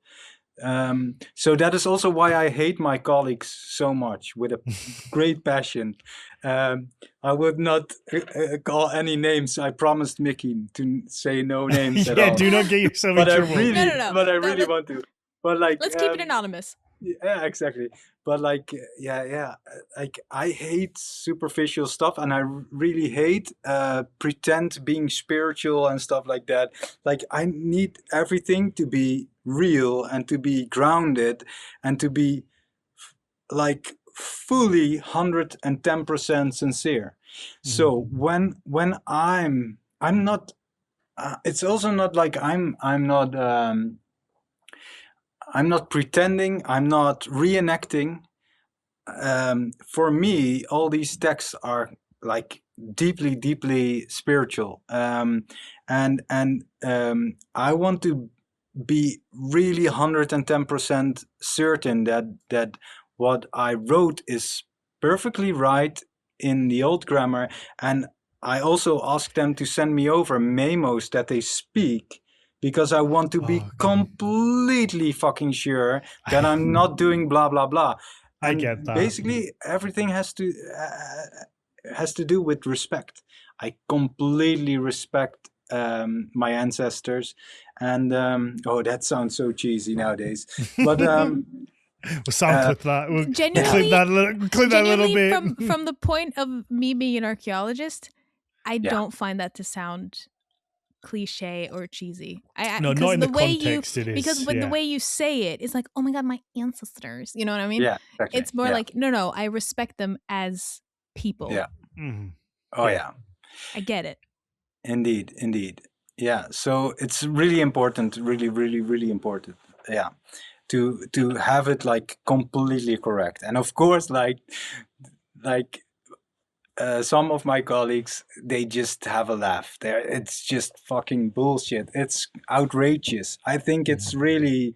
So that is also why I hate my colleagues so much with a great passion. I would not call any names. I promised Mickey to say no names at all. Do not get yourself But in I trouble. really, No. but I really want to. But like, Let's keep it anonymous. yeah, exactly. But like, yeah, like I hate superficial stuff, and I really hate pretend being spiritual and stuff like that. Like, I need everything to be real and to be grounded and to be like fully 110% sincere. So when I'm not, it's also not like I'm not pretending, I'm not reenacting. For me, all these texts are like deeply spiritual, and I want to be really 110% certain that what I wrote is perfectly right in the old grammar. And I also ask them to send me over memos that they speak, because I want to be completely fucking sure that I'm not doing blah blah blah. I And get that. basically everything has to do with respect. I completely respect my ancestors, and oh, that sounds so cheesy nowadays, but We'll sound clip that. We'll Genuinely- clip that little bit. From the point of me being an archaeologist, I don't find that to sound cliche or cheesy. No, not in the context it is. Because the way you say it is like, oh my god, my ancestors. You know what I mean? yeah, exactly. It's more like, no, I respect them as people. Yeah. Mhm. Oh yeah. I get it. Indeed. Yeah. So it's really important, really important. Yeah. To have it like completely correct. And of course, like some of my colleagues, they just have a laugh. It's just fucking bullshit. It's outrageous. I think it's really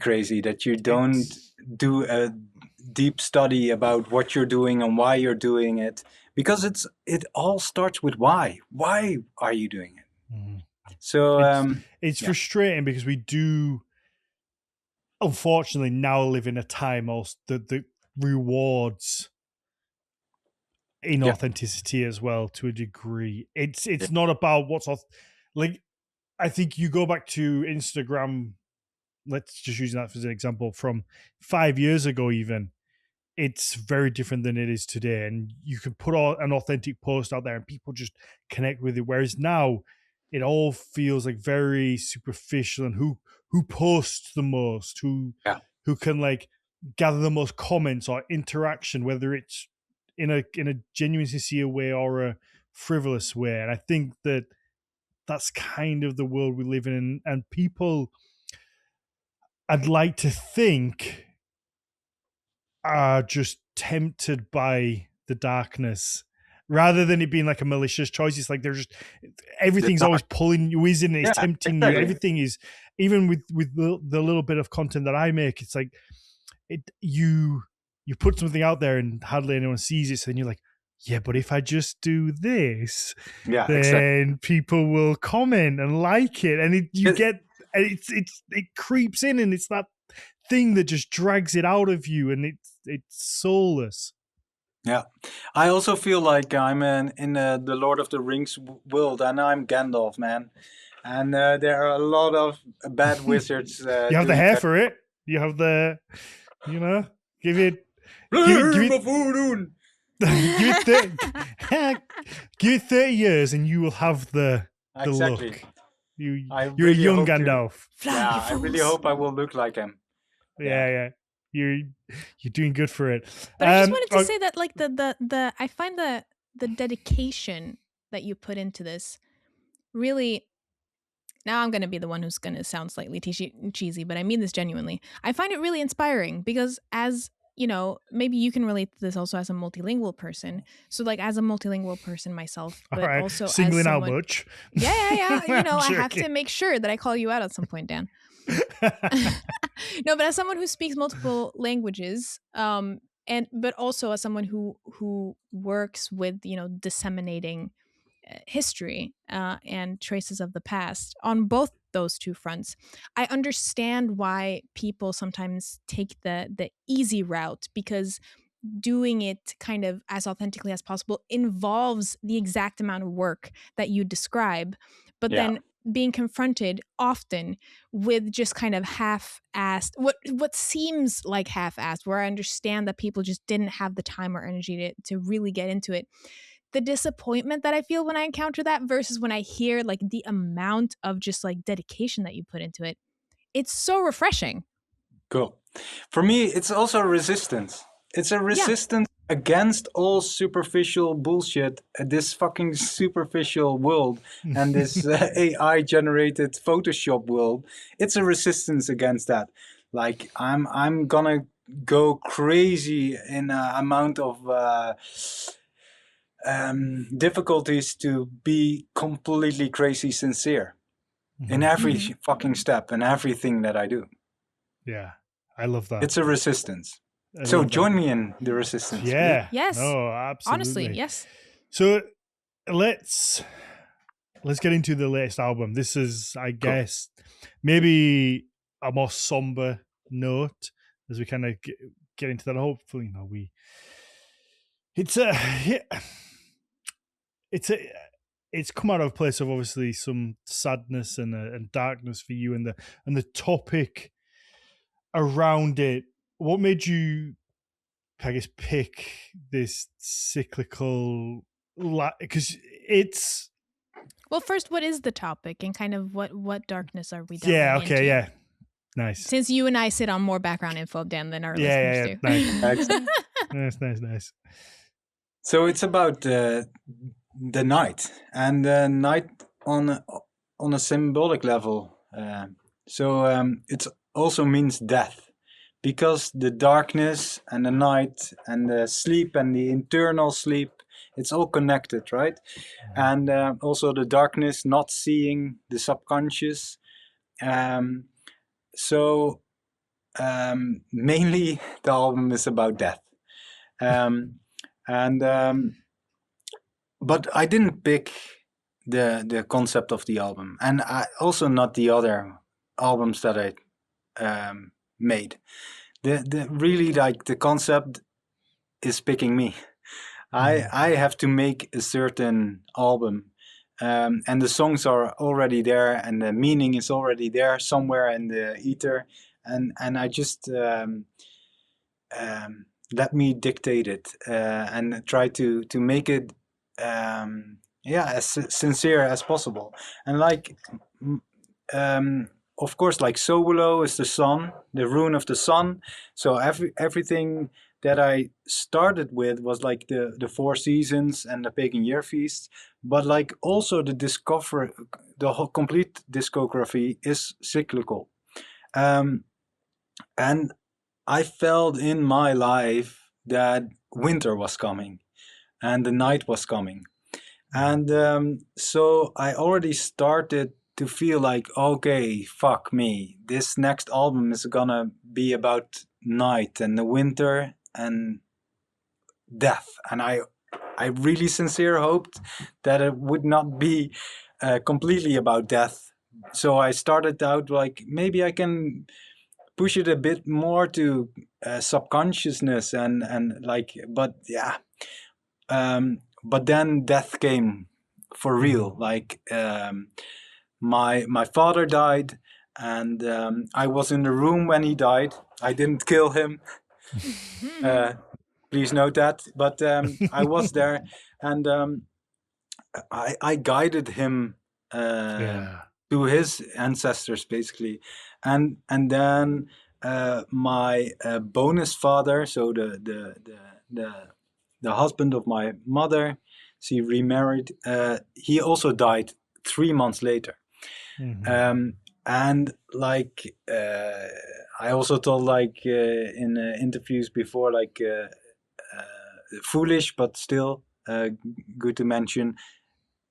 crazy that you don't do deep study about what you're doing and why you're doing it, because it all starts with why. Why are you doing it? Mm-hmm. So it's frustrating because we do, unfortunately, now live in a time also that rewards inauthenticity as well to a degree. It's not about what's like. I think you go back to Instagram. Let's just use that as an example from 5 years ago. Even it's very different than it is today, and you can put an authentic post out there, and people just connect with it. Whereas now, it all feels like very superficial, and who posts the most, who can like gather the most comments or interaction, whether it's in a genuine, sincere way or a frivolous way. And I think that's kind of the world we live in, and people, I'd like to think, are just tempted by the darkness rather than it being like a malicious choice. It's like they're just, everything's always pulling you in, and it's tempting you. Everything is, even with the little bit of content that I make, it's like you put something out there and hardly anyone sees it, so then you're like, yeah, but if I just do this, then people will comment and like it, and it creeps in, and it's that thing that just drags it out of you, and it's soulless. Yeah, I also feel like I'm in the Lord of the Rings world, and I'm Gandalf, man. And there are a lot of bad wizards. You have the hair for it. You have the, give it. Give it 30 years, and you will have the look. You're a young Gandalf. I really hope I will look like him. Yeah. You're doing good for it. But I just wanted to say that, like, the I find the dedication that you put into this really. Now I'm going to be the one who's going to sound slightly cheesy, but I mean this genuinely. I find it really inspiring because, as maybe you can relate to this also as a multilingual person. So, like, as a multilingual person myself, but also singling as someone, out much. Yeah. I have to make sure that I call you out at some point, Dan. No, but as someone who speaks multiple languages, but also as someone who works with disseminating history and traces of the past on both those two fronts, I understand why people sometimes take the easy route, because doing it kind of as authentically as possible involves the exact amount of work that you describe, but then being confronted often with just kind of half-assed, what seems like half-assed, where I understand that people just didn't have the time or energy to really get into it. The disappointment that I feel when I encounter that versus when I hear like the amount of just like dedication that you put into it, it's so refreshing. Cool. For me, it's also a resistance. It's a resistance against all superficial bullshit, this fucking superficial world and this AI generated Photoshop world. It's a resistance against that. Like, I'm gonna go crazy in amount of difficulties to be completely crazy sincere in every fucking step and everything that I do. Yeah, I love that. It's a resistance. So join me in the resistance. Yeah. Yes. No, absolutely. Honestly, yes. So let's get into the latest album. This is, I guess, maybe a more somber note as we kind of get into that. Hopefully, it's come out of a place of obviously some sadness and darkness for you, and the topic around it. What made you, I guess, pick this cyclical? Because it's. Well, first, what is the topic, and kind of what darkness are we? Yeah. Okay. Into? Yeah. Nice. Since you and I sit on more background info, Dan, than our listeners do. Nice. So it's about the night, and the night on a symbolic level. It also means death, because the darkness and the night and the sleep and the internal sleep, it's all connected, right? And also the darkness, not seeing the subconscious. mainly the album is about death. And but I didn't pick the concept of the album, and I also not the other albums that I made. The really, like, the concept is picking me. I have to make a certain album, and the songs are already there, and the meaning is already there somewhere in the ether, and I just let me dictate it, and try to make it as sincere as possible. And like, of course, like Sowulo is the sun, the rune of the sun. So everything that I started with was like the four seasons and the pagan year feast, but like also the whole complete discography is cyclical. And I felt in my life that winter was coming and the night was coming. And so I already started to feel like, okay, fuck me. This next album is gonna be about night and the winter and death. And I really sincere hoped that it would not be completely about death. So I started out like, maybe I can push it a bit more to subconsciousness and like, but yeah. But then death came for real. Like, my father died, and I was in the room when he died. I didn't kill him. Please note that. But I was there, and I guided him to his ancestors, basically, and then my bonus father, so the husband of my mother, she remarried. He also died 3 months later. And like, I also told, like, in interviews before, like, foolish, but still good to mention,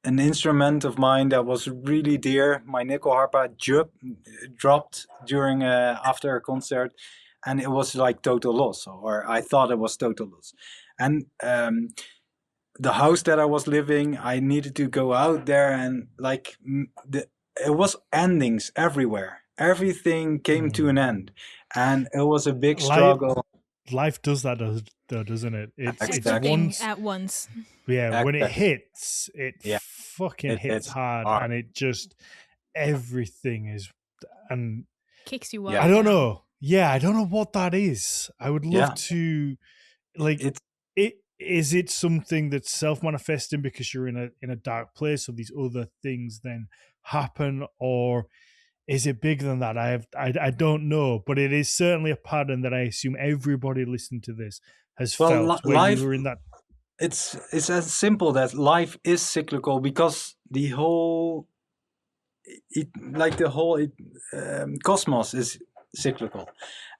an instrument of mine that was really dear, my nickel harpa, dropped during after a concert, and it was like total loss, or I thought it was total loss. And the house that I was living, I needed to go out there, and like, it was endings everywhere. Everything came to an end, and it was a big struggle. Life does that, though, doesn't it? It's everything at once. Yeah, when it hits, fucking hits hits hard, and it just, everything is, and kicks you up. I don't know. Yeah, I don't know what that is. I would love to, like, is it something that's self-manifesting because you're in a dark place, or these other things then happen, or is it bigger than that? I don't know, but it is certainly a pattern that I assume everybody listening to this has felt. Life, you were in that. It's as simple that life is cyclical, because the whole cosmos is cyclical,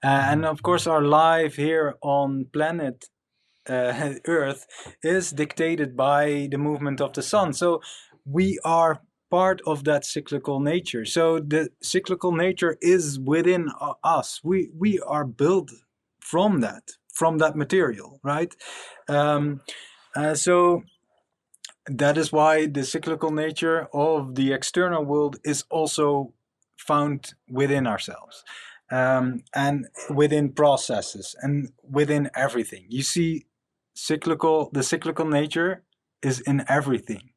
and of course our life here on planet Earth is dictated by the movement of the sun. So we are part of that cyclical nature. So the cyclical nature is within us. We are built from that material, right? So that is why the cyclical nature of the external world is also found within ourselves, and within processes and within everything. You see, the cyclical nature is in everything.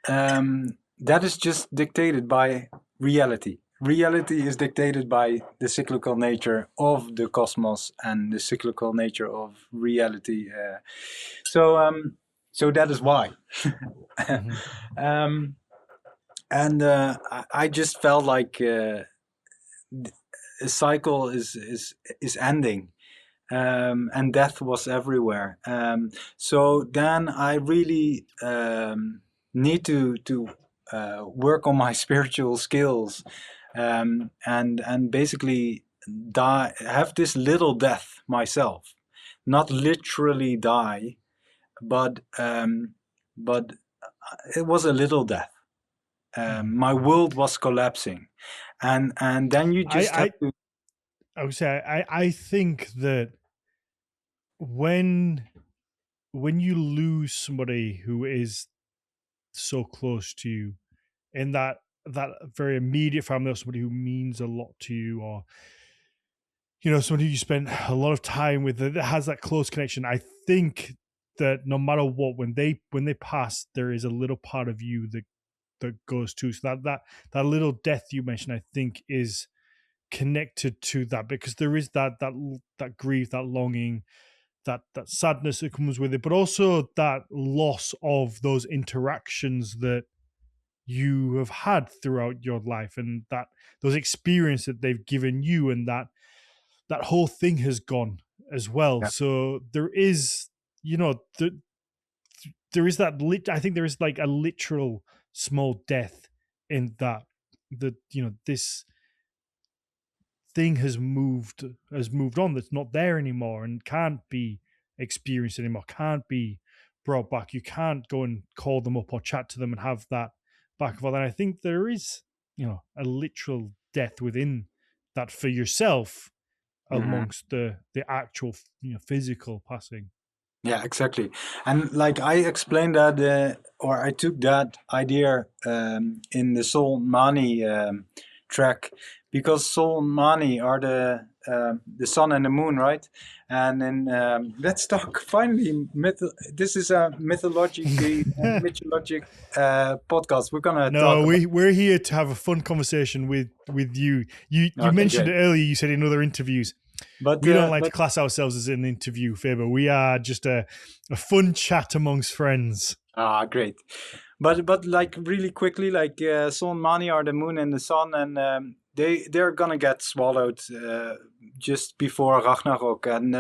That is just dictated by reality. Reality is dictated by the cyclical nature of the cosmos and the cyclical nature of reality. So that is why. And I just felt like a cycle is ending. And death was everywhere. So then I really need to work on my spiritual skills, and basically have this little death myself, not literally die, but it was a little death. My world was collapsing, and then you just have to. I would say I think that when you lose somebody who is so close to you in that very immediate family, or somebody who means a lot to you, or somebody who you spent a lot of time with that has that close connection, I think that no matter what, when they pass, there is a little part of you that goes too. So that little death you mentioned, I think, is connected to that, because there is that grief, that longing, that sadness that comes with it, but also that loss of those interactions that you have had throughout your life, and that those experiences that they've given you, and that whole thing has gone as well. Yeah. So there is, there is that I think there is like a literal small death in that this thing has moved on, that's not there anymore and can't be experienced anymore, can't be brought back. You can't go and call them up or chat to them and have that back and forth. And I think there is a literal death within that for yourself, amongst the actual physical passing. Yeah, exactly. And like I explained that, or I took that idea in the Soul Mani track, because Soul Mani are the sun and the moon, right? And then let's talk finally. This is a mythologic podcast. We're gonna talk about. We're here to have a fun conversation with you. You Okay, mentioned great. it earlier. You said in other interviews. But We don't like to class ourselves as an interview, Faber. We are just a fun chat amongst friends. Great. But like really quickly, like Sol and Mani are the moon and the sun, and they're gonna get swallowed just before Ragnarok, and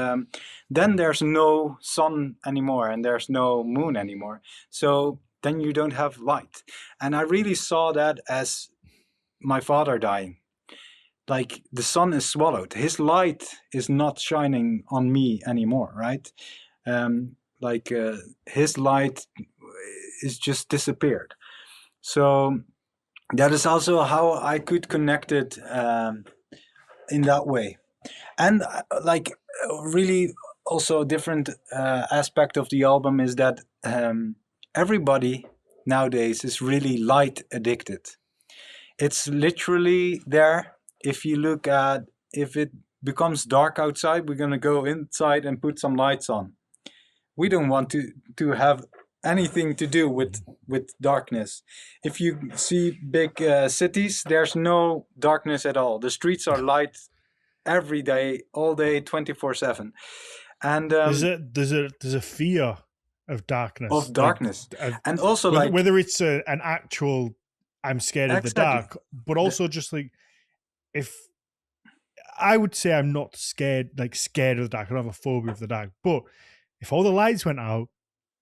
then there's no sun anymore and there's no moon anymore. So then you don't have light, and I really saw that as my father dying. Like the sun is swallowed, his light is not shining on me anymore, right? Like his light is just disappeared. So that is also how I could connect it in that way. And like really also a different aspect of the album is that everybody nowadays is really light addicted. It's literally there. If you look at, if it becomes dark outside, we're going to go inside and put some lights on. We don't want to have anything to do with darkness. If you see big cities, there's no darkness at all. The streets are light every day, all day, 24/7. And there's a fear of darkness. And also whether it's an actual I'm scared of the dark, but also just like, if I would say I'm not scared of the dark, I don't have a phobia of the dark, but if all the lights went out,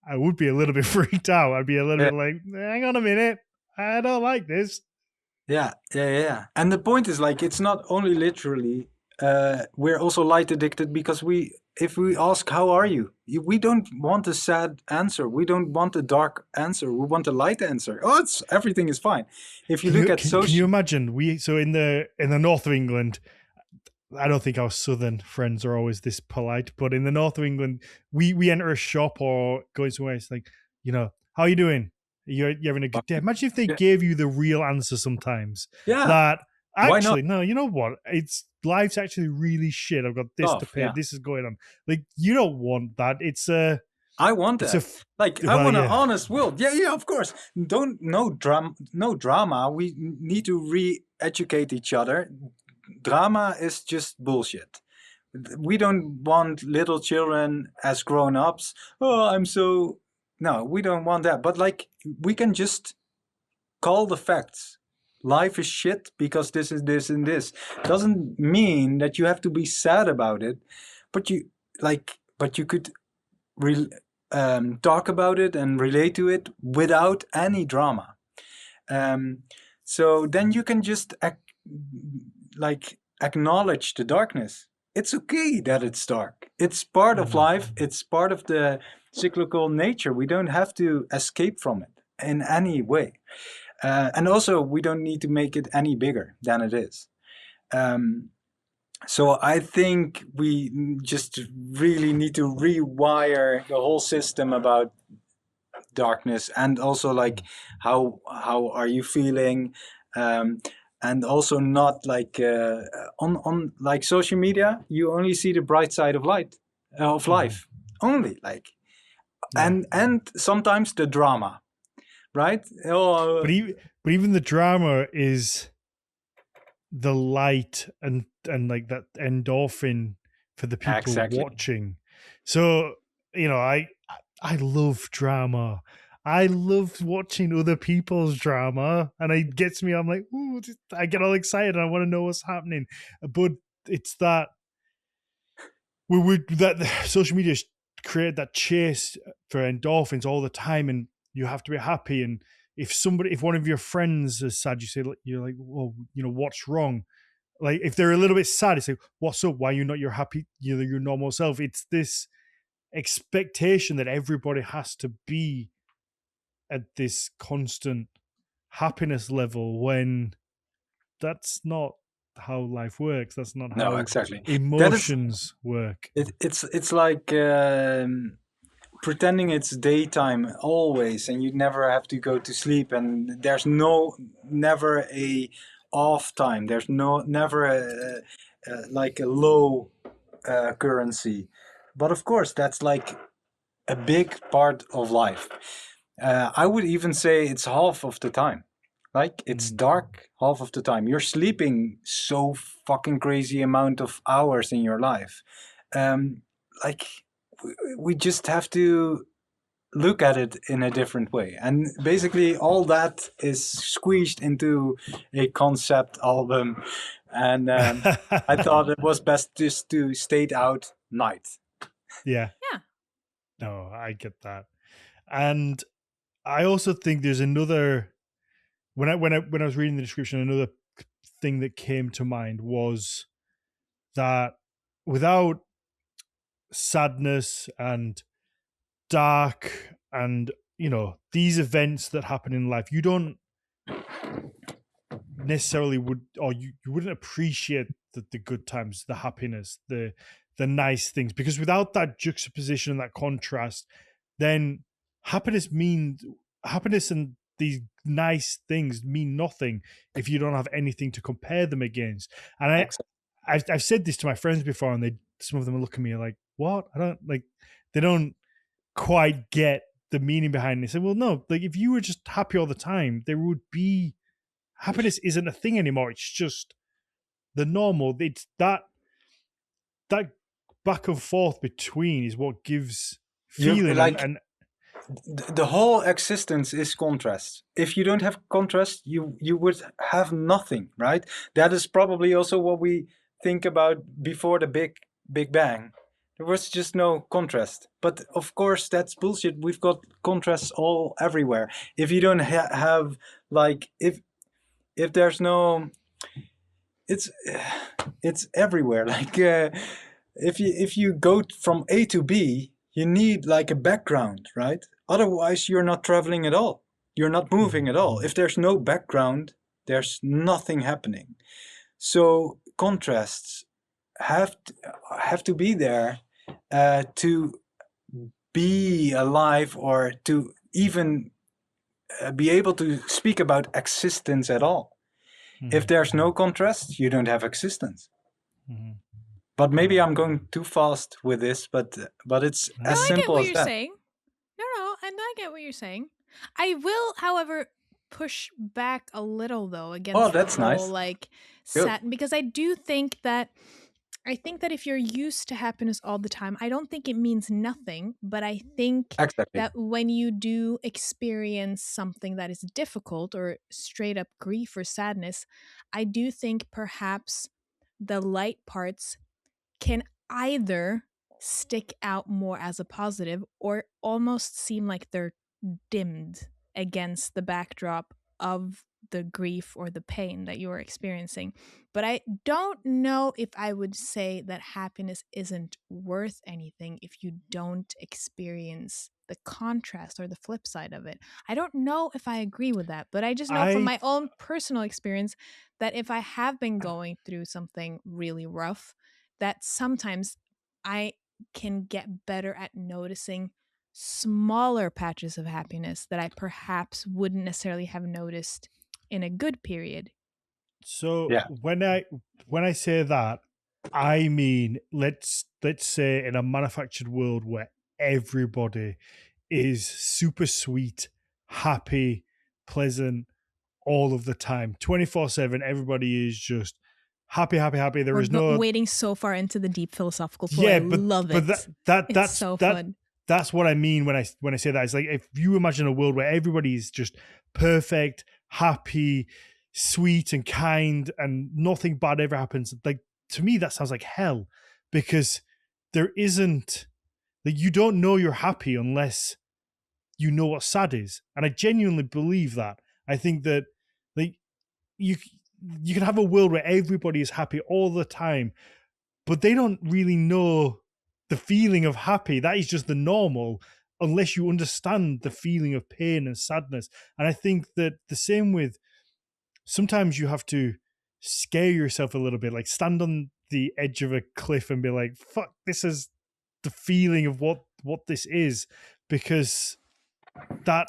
I would be a little bit freaked out. I'd be a little bit like, hang on a minute, I don't like this. Yeah. And the point is, like, it's not only literally, we're also light addicted, because if we ask, how are you? We don't want a sad answer. We don't want a dark answer. We want a light answer. Oh, everything is fine. If you look at social... Can you imagine? So in the north of England, I don't think our southern friends are always this polite, but in the north of England, we enter a shop or go somewhere, it's like, how are you doing? You're having a good day. Imagine if they gave you the real answer sometimes. Yeah. That actually, no, you know what? Life's actually really shit. I've got this to pay. Yeah. This is going on. Like, you don't want that. I want that. I want an honest world. Yeah, of course. No drama. We need to re-educate each other. Drama is just bullshit. We don't want little children as grown-ups. No, we don't want that. But like, we can just call the facts. Life is shit because this is this and this. Doesn't mean that you have to be sad about it, but you could talk about it and relate to it without any drama. So then you can just acknowledge the darkness. It's okay that it's dark. It's part of life. It's part of the cyclical nature. We don't have to escape from it in any way. And also, we don't need to make it any bigger than it is. So I think we just really need to rewire the whole system about darkness, and also like how are you feeling, um, and also not like on like social media you only see the bright side of light of Mhm. life only, like, Yeah. and sometimes the drama, right? But even, but even the drama is the light and like that endorphin for the people Exactly. watching. So, I love drama. I love watching other people's drama, and it gets me. I'm like, ooh, I get all excited. I want to know what's happening. But it's that we that the social media create that chase for endorphins all the time, and you have to be happy. And if one of your friends is sad, you say, you're like, well, what's wrong? Like if they're a little bit sad, it's like, what's up? Why are you not your happy, your normal self? It's this expectation that everybody has to be at this constant happiness level, when that's not how life works. That's not No, how exactly. That is emotions work. it's like pretending it's daytime always, and you never have to go to sleep, and there's never a off time. There's never like a low currency. But of course that's like a big part of life. I would even say it's half of the time. Like it's Mm. dark half of the time. You're sleeping so fucking crazy amount of hours in your life. Like we just have to look at it in a different way. And basically all that is squeezed into a concept album. And I thought it was best just to state out night. Yeah, Yeah. no, I get that. And I also think there's another, when I was reading the description, another thing that came to mind was that without sadness and dark and these events that happen in life, you don't necessarily you wouldn't appreciate the good times, the happiness, the nice things, because without that juxtaposition and that contrast, then happiness and these nice things mean nothing if you don't have anything to compare them against. And Exactly. I've said this to my friends before, and some of them look at me like, what? I don't like, they don't quite get the meaning behind it. They say, well, no, like if you were just happy all the time, there would be happiness isn't a thing anymore. It's just the normal. It's that back and forth between is what gives You feeling. and like and the whole existence is contrast. If you don't have contrast, you would have nothing, right? That is probably also what we think about before the big bang. There was just no contrast. But of course that's bullshit. We've got contrasts all everywhere. If you don't have, like, if there's no, it's it's everywhere. Like if you go from A to B, you need like a background, right? Otherwise you're not traveling at all, you're not moving at all. If there's no background, there's nothing happening. So contrasts have to be there to be alive, or to even be able to speak about existence at all. If Mhm, there's no contrast, you don't have existence. mhm. But maybe No, I'm going too fast with this, but it's No, as I get simple what as you're that. saying. No, and I get what you're saying. I will, however, push back a little though Oh, against the that's whole nice. like Good. satin, because I think that if you're used to happiness all the time, I don't think it means nothing, but I think Exactly. that when you do experience something that is difficult or straight up grief or sadness, I do think perhaps the light parts can either stick out more as a positive or almost seem like they're dimmed against the backdrop of the grief or the pain that you're experiencing. But I don't know if I would say that happiness isn't worth anything if you don't experience the contrast or the flip side of it. I don't know if I agree with that, but I just know from I my own personal experience that if I have been going through something really rough, that sometimes I can get better at noticing smaller patches of happiness that I perhaps wouldn't necessarily have noticed in a good period. so Yeah. when I say that, I mean let's say in a manufactured world where everybody is super sweet, happy, pleasant all of the time, 24/7. Everybody is just happy, happy, happy. There We're is no wading so far into the deep philosophical pool. I yeah, love but it. that It's so fun. that's what I mean when I say that. It's like if you imagine a world where everybody is just perfect, happy, sweet, and kind, and nothing bad ever happens. Like to me, that sounds like hell, because there isn't like you don't know you're happy unless you know what sad is, and I genuinely believe that. I think that like you you can have a world where everybody is happy all the time, but they don't really know the feeling of happy. That is just the normal, unless you understand the feeling of pain and sadness. And I think that the same with sometimes you have to scare yourself a little bit, like stand on the edge of a cliff and be like, fuck, this is the feeling of what this is, because that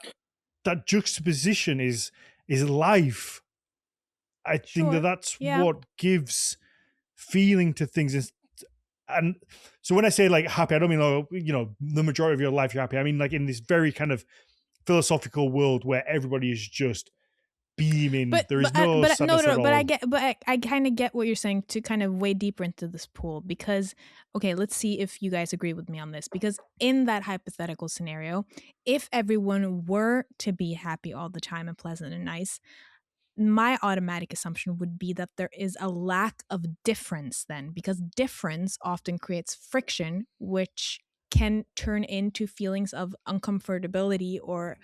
juxtaposition is life. I think that Sure. that's Yeah. what gives feeling to things. And so when I say like happy, I don't mean like, the majority of your life you're happy. I mean like in this very kind of philosophical world where everybody is just beaming. But There is but no but sadness no, at but all. I kind of get what you're saying to kind of wade deeper into this pool, because okay, let's see if you guys agree with me on this, because in that hypothetical scenario, if everyone were to be happy all the time and pleasant and nice, my automatic assumption would be that there is a lack of difference then, because difference often creates friction, which can turn into feelings of uncomfortability or,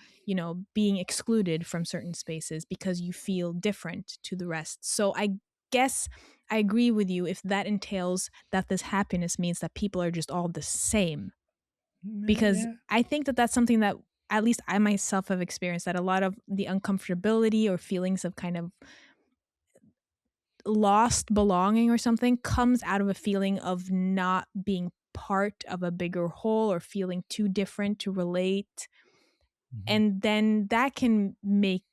being excluded from certain spaces because you feel different to the rest. So I guess I agree with you if that entails that this happiness means that people are just all the same, because Yeah. I think that that's something that at least I myself have experienced, that a lot of the uncomfortability or feelings of kind of lost belonging or something comes out of a feeling of not being part of a bigger whole or feeling too different to relate. And then that can make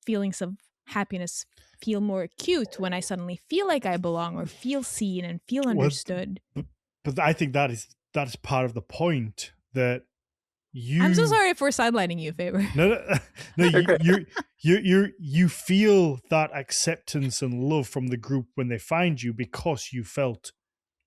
feelings of happiness feel more acute when I suddenly feel like I belong or feel seen and feel Well, understood. but I think that's part of the point that you. I'm so sorry if we're sidelining you, Faber. No, no, Okay. you feel that acceptance and love from the group when they find you because you felt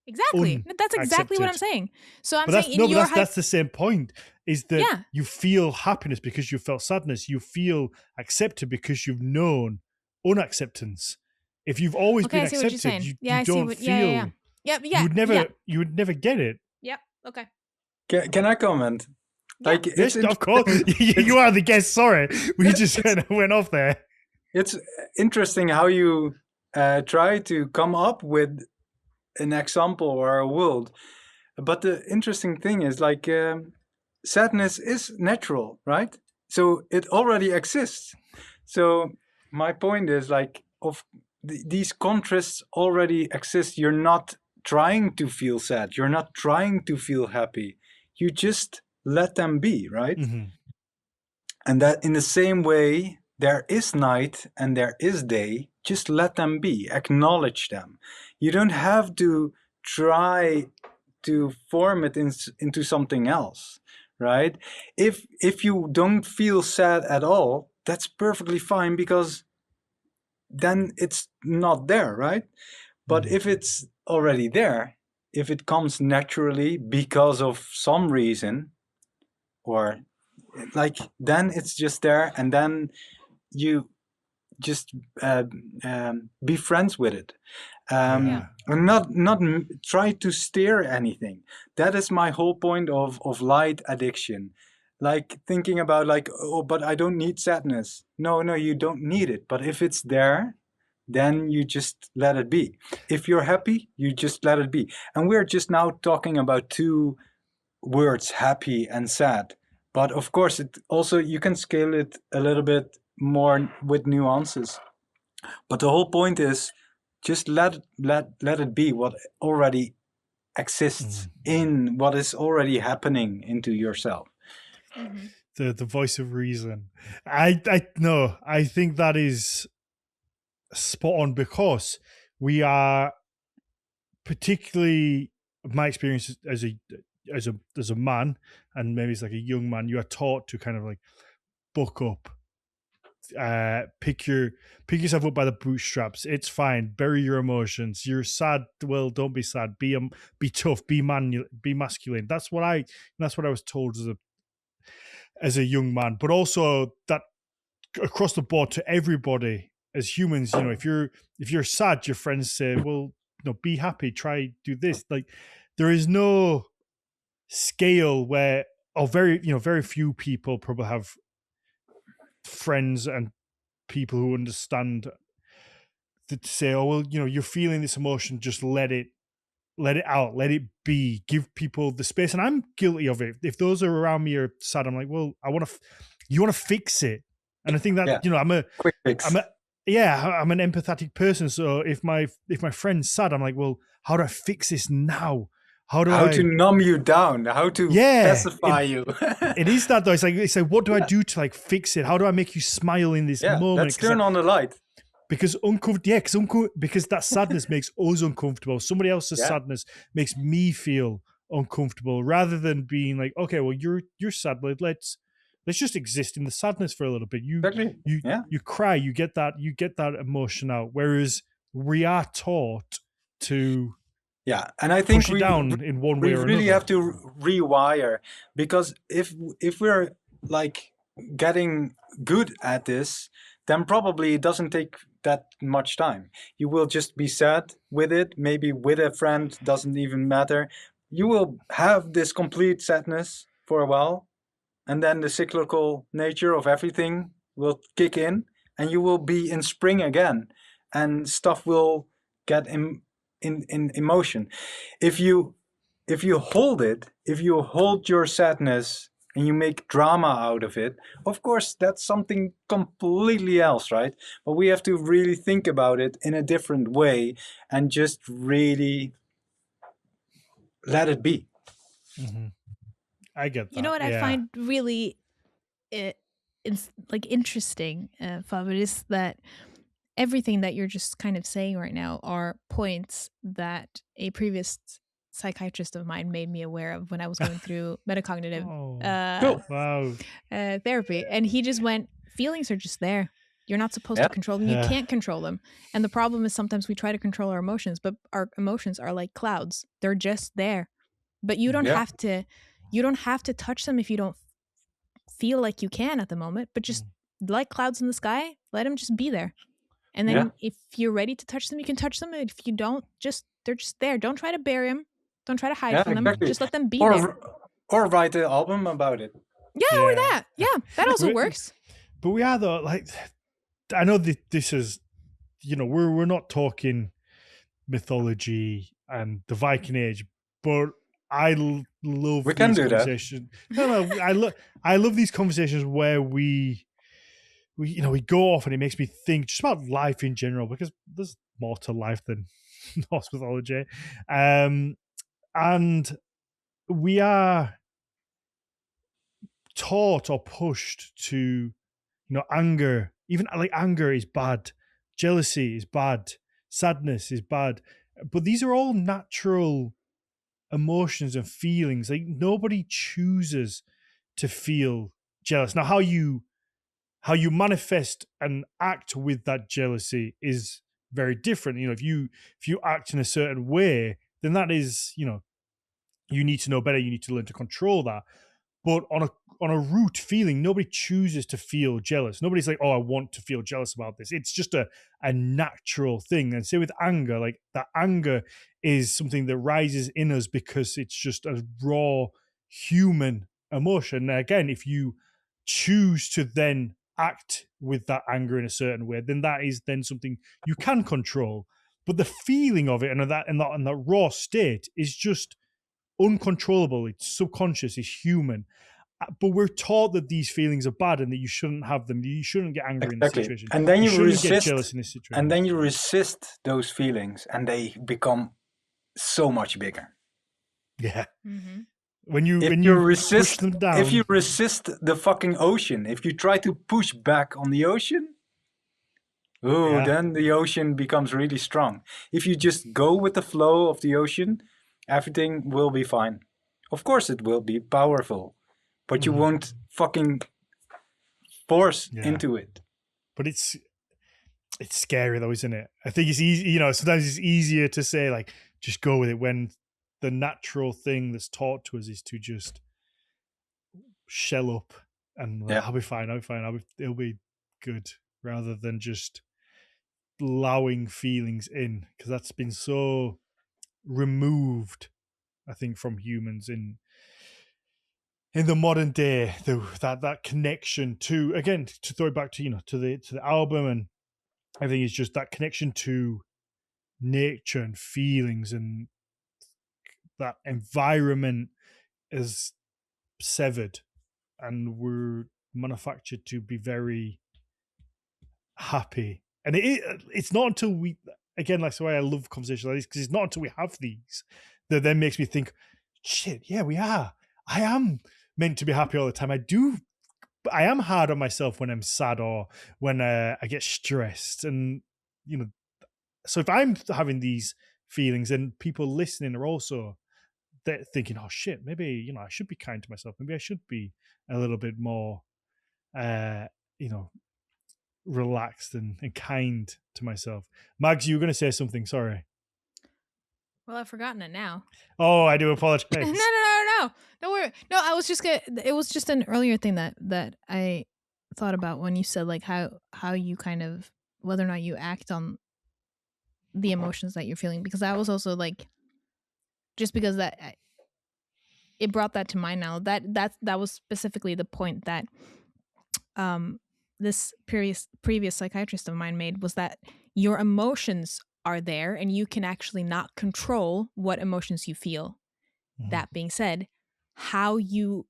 Exactly. That's exactly what I'm unaccepted. saying. So I'm But saying in your that's the same point. Is that yeah. you feel happiness because you felt sadness. You feel accepted because you've known unacceptance. If you've always Okay, been I see what you're accepted, saying. Yeah, you I see don't what. Yeah, yeah, feel yeah. you would never Yeah. you would never get it. Yep. Okay. Can I comment? Yeah. Like Yes, it's of course. interesting. You are the guest. Sorry, we just it's- kind of went off there. It's interesting how you try to come up with an example or a world. But the interesting thing is like sadness is natural, right? So it already exists. So my point is like these contrasts already exist. You're not trying to feel sad. You're not trying to feel happy. You just let them be, right? Mm-hmm. And that in the same way, there is night and there is day. Just let them be. Acknowledge them. You don't have to try to form it into something else, right? If you don't feel sad at all, that's perfectly fine, because then it's not there, right? But if it's already there, if it comes naturally because of some reason, or like, then it's just there, and then you just be friends with it, Yeah. and not try to steer anything. That is my whole point of light addiction. like thinking about like, oh, but I don't need sadness. No, you don't need it. But if it's there, then you just let it be. If you're happy, you just let it be. And we're just now talking about two words, happy and sad. But of course, it also, you can scale it a little bit more with nuances. But the whole point is just let it be what already exists in what is already happening into yourself. The voice of reason. I think that is spot on, because we are, particularly my experience as a man, and maybe it's like a young man, you are taught to kind of like buck up, pick yourself up by the bootstraps. It's fine. Bury your emotions. You're sad. Well, don't be sad. Be tough. Be masculine. That's what I was told as a young man. But also that across the board to everybody as humans, if you're sad, your friends say, well, be happy. Try do this. Like there is no scale where, or very few people probably have friends and people who understand to say, oh well, you're feeling this emotion, just let it out, let it be, give people the space. And I'm guilty of it. If those are around me are sad, I'm like, well, you want to fix it. And I think that I'm a quick fix. I'm an empathetic person. So if my friend's sad, I'm like, well, how do I fix this now? How to numb you down? How to pacify you? It is that though. It's like, what do I do to like fix it? How do I make you smile in this moment? Let's turn on the light. Because because that sadness makes us uncomfortable. Somebody else's sadness makes me feel uncomfortable, rather than being like, okay, well, you're sad, but let's just exist in the sadness for a little bit. You cry, you get that emotion out. Whereas we are taught to and I think push it down in one way or another. We really have to rewire, because if we're like getting good at this, then probably it doesn't take that much time. You will just be sad with it, maybe with a friend, doesn't even matter. You will have this complete sadness for a while, and then the cyclical nature of everything will kick in, and you will be in spring again, and stuff will get in emotion. If you hold it, if you hold your sadness and you make drama out of it, of course that's something completely else, right? But we have to really think about it in a different way and just really let it be. I get that. You know what I find really interesting, Faber, is that everything that you're just kind of saying right now are points that a previous psychiatrist of mine made me aware of when I was going through metacognitive therapy. And he just went, feelings are just there. You're not supposed to control them. You can't control them. And the problem is sometimes we try to control our emotions, but our emotions are like clouds. They're just there. But you don't have to touch them if you don't feel like you can at the moment. But just like clouds in the sky, let them just be there. And then if you're ready to touch them, you can touch them. And if you don't, they're just there. Don't try to bury them. Don't try to hide from them. Just let them be there. Or write an album about it. Yeah, or that. Yeah, that also works. But we are, though, like, I know this is, we're not talking mythology and the Viking Age, but I love we can do conversations. No, I love these conversations where we go off and it makes me think just about life in general, because there's more to life than Norse mythology. And we are taught or pushed to, anger, even like anger is bad, jealousy is bad, sadness is bad. But these are all natural emotions and feelings. Like nobody chooses to feel jealous. Now, how you manifest and act with that jealousy is very different. If you act in a certain way, then that is, you need to know better. You need to learn to control that. But on a root feeling, nobody chooses to feel jealous. Nobody's like, oh, I want to feel jealous about this. It's just a natural thing. And say with anger, like that anger is something that rises in us because it's just a raw human emotion. Again, if you choose to then act with that anger in a certain way, then that is then something you can control. But the feeling of it and that raw state is just uncontrollable. It's subconscious. It's human. But we're taught that these feelings are bad and that you shouldn't have them. You shouldn't get angry in this Exactly. situation. And then you you shouldn't get resist, jealous in this situation. and then you resist those feelings, and they become so much bigger. Yeah. Mm-hmm. When you resist, push them down, if you resist the fucking ocean, if you try to push back on the ocean, then the ocean becomes really strong. If you just go with the flow of the ocean, everything will be fine. Of course, it will be powerful, but you won't fucking force into it. But it's scary though, isn't it? I think it's easy. Sometimes it's easier to say like just go with it when the natural thing that's taught to us is to just shell up and I'll be fine. It'll be good, rather than just allowing feelings in, because that's been so removed, I think, from humans in the modern day. That connection to, again, to throw it back to to the album, and I think it's just that connection to nature and feelings, and that environment is severed, and we're manufactured to be very happy. And it's not until we, again, like the way I love conversations like this, because it's not until we have these that then makes me think, shit, yeah, we are. I am meant to be happy all the time. I am hard on myself when I'm sad or when I get stressed. And, so if I'm having these feelings, and people listening are also thinking, oh shit, maybe, I should be kind to myself. Maybe I should be a little bit more, relaxed and kind to myself. Mags, you were going to say something. Sorry. Well, I've forgotten it now. Oh, I do apologize. No. Don't worry. No, I was just it was just an earlier thing that I thought about when you said like how you kind of, whether or not you act on the emotions that you're feeling, because I was also like, just because it brought that to mind now. That was specifically the point that this previous psychiatrist of mine made, was that your emotions are there and you can actually not control what emotions you feel. Mm-hmm. That being said, how you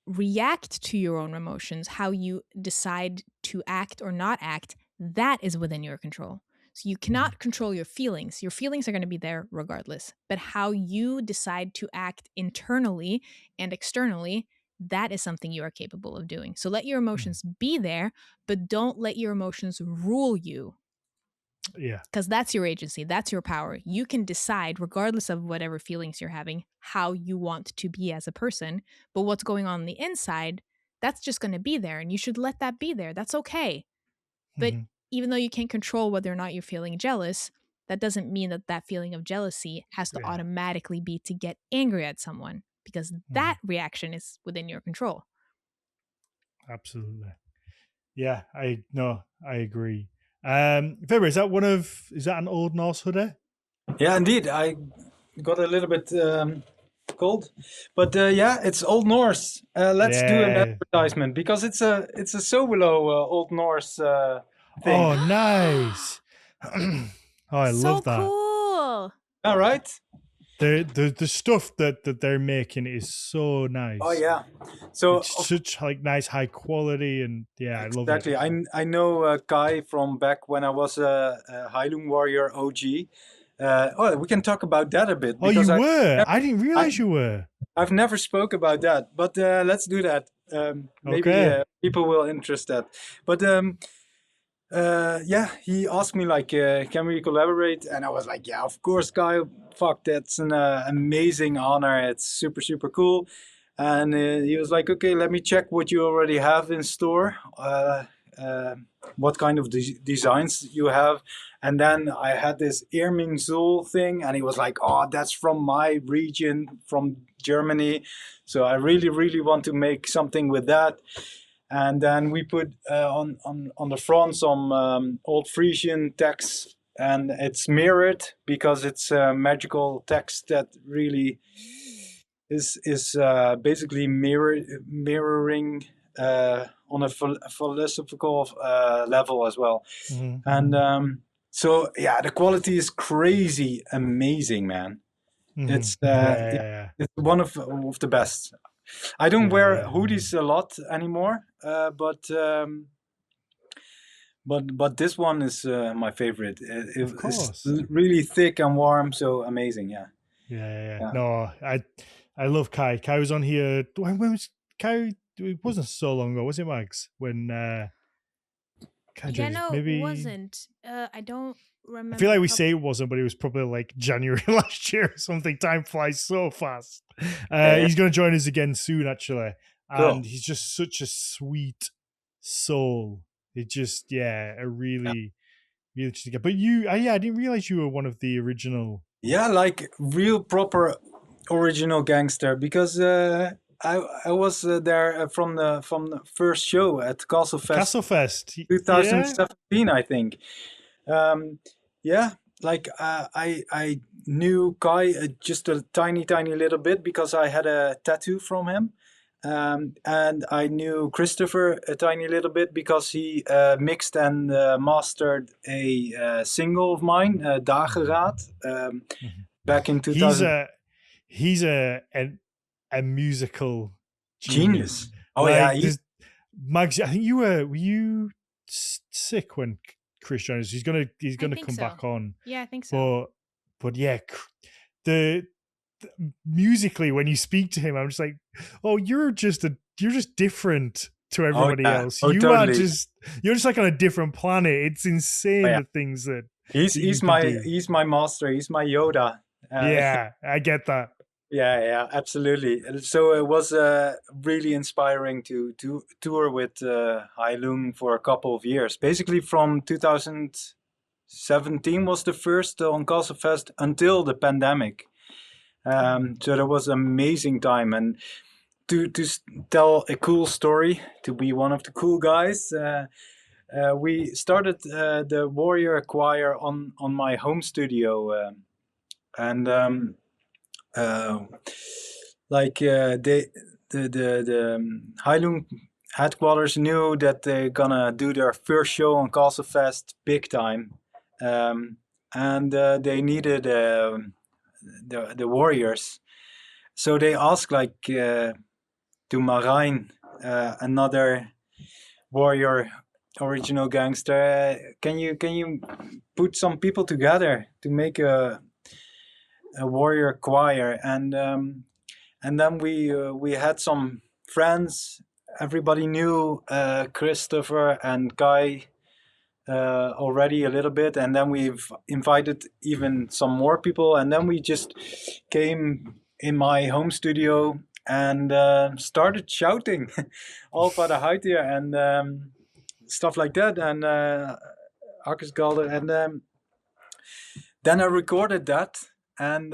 react to your own emotions, how you decide to act or not act, that is within your control. So you cannot control your feelings. Your feelings are going to be there regardless. But how you decide to act internally and externally, that is something you are capable of doing. So let your emotions be there, but don't let your emotions rule you. Yeah. Because that's your agency. That's your power. You can decide, regardless of whatever feelings you're having, how you want to be as a person. But what's going on the inside, that's just going to be there. And you should let that be there. That's okay. But even though you can't control whether or not you're feeling jealous, that doesn't mean that feeling of jealousy has to automatically be to get angry at someone, because that reaction is within your control. Absolutely. Yeah, I agree. Faber, is that an Old Norse hoodie? Yeah, indeed. I got a little bit cold, but it's Old Norse. Let's do an advertisement, because it's a Sowulo Old Norse thing. Oh, nice! I love that. So cool. All right. The stuff that they're making is so nice. Oh yeah, so it's such like nice high quality, and I love it. Exactly. I know Kai from back when I was a Heilung Warrior OG. We can talk about that a bit. Oh, you were? I didn't realize you were. I've never spoke about that, but let's do that. Maybe people will interest that. But he asked me like, can we collaborate? And I was like, yeah, of course, Kai. Fuck, that's an amazing honor. It's super, super cool. And he was like, okay, let me check what you already have in store. What kind of designs you have. And then I had this Irminsul thing, and he was like, oh, that's from my region, from Germany. So I really, really want to make something with that. And then we put on the front some old Frisian text, and it's mirrored because it's a magical text that really is basically mirroring on a philosophical level as well. And so yeah, the quality is crazy amazing, man. It's it's one of the best. I don't wear hoodies a lot anymore, but this one is my favorite. Of course. It's really thick and warm, so amazing. Yeah. No, I love Kai. Kai was on here. When was Kai? It wasn't so long ago, was it, Mags? When Kai Yeah, joined us? no, Maybe it wasn't. I don't remember. I feel like we say it wasn't, but it was probably like January last year or something. Time flies so fast. He's going to join us again soon, actually, and he's just such a sweet soul. It just a really interesting guy. But you, I didn't realize you were one of the original. Yeah, like real proper original gangster, because I was there from the first show at Castlefest 2017, I think. Yeah, like I knew Kai just a tiny little bit because I had a tattoo from him. And I knew Christopher a tiny little bit because he mixed and mastered a single of mine, Dageraad, back in 2000. He's a musical genius. Oh like, yeah, Mags. I think were you sick when Chris joined us? He's gonna come back on. Yeah, I think so. But yeah, the musically when you speak to him, I'm just like, oh, you're just different to everybody else. You're just like on a different planet. It's insane the things that he's my master. He's my Yoda. Yeah, I get that. Yeah, absolutely. So it was really inspiring to tour with Heilung for a couple of years. Basically from 2017 was the first on Castlefest until the pandemic. So that was an amazing time. And to tell a cool story, to be one of the cool guys, we started the Warrior Choir on my home studio. The Heilung headquarters knew that they're gonna do their first show on Castlefest big time, and they needed the warriors, so they asked like to Marijn, another warrior original gangster, can you put some people together to make a warrior choir? And then we had some friends. Everybody knew Christopher and Kai already a little bit, and then we've invited even some more people, and then we just came in my home studio and started shouting all by the height here and stuff like that, and Akkesgalde, and then I recorded that. And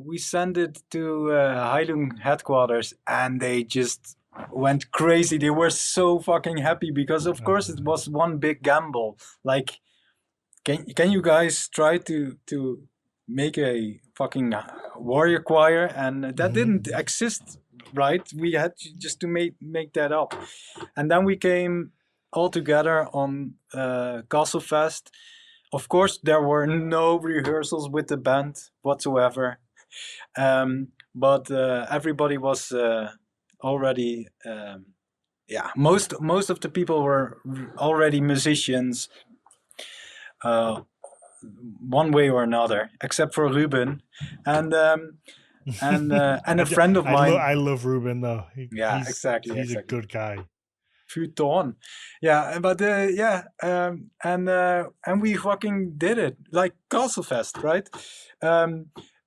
we sent it to Heilung headquarters, and they just went crazy. They were so fucking happy because, of course, it was one big gamble. Like, can you guys try to make a fucking warrior choir? And that didn't exist, right? We had just to make that up. And then we came all together on Castlefest. Of course, there were no rehearsals with the band whatsoever, but everybody was already, most of the people were already musicians, one way or another, except for Ruben, and a friend of mine. I love Ruben though. Exactly. He's a good guy. Futon. Yeah, but and we fucking did it like Castlefest, right?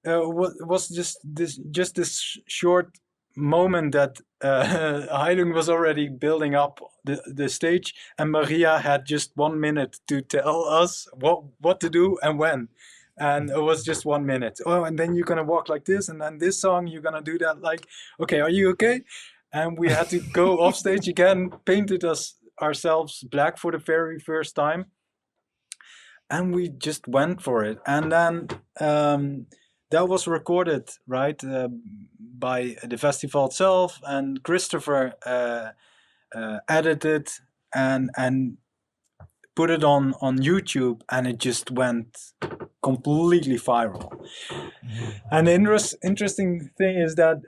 Was just this short moment that Heilung was already building up the stage, and Maria had just 1 minute to tell us what to do and when. And it was just 1 minute. Oh, and then you're gonna walk like this, and then this song you're gonna do that. Like, okay, are you okay? And we had to go off stage again, painted ourselves black for the very first time. And we just went for it. And then that was recorded, right, by the festival itself, and Christopher edited and put it on YouTube, and it just went completely viral. And the interesting thing is that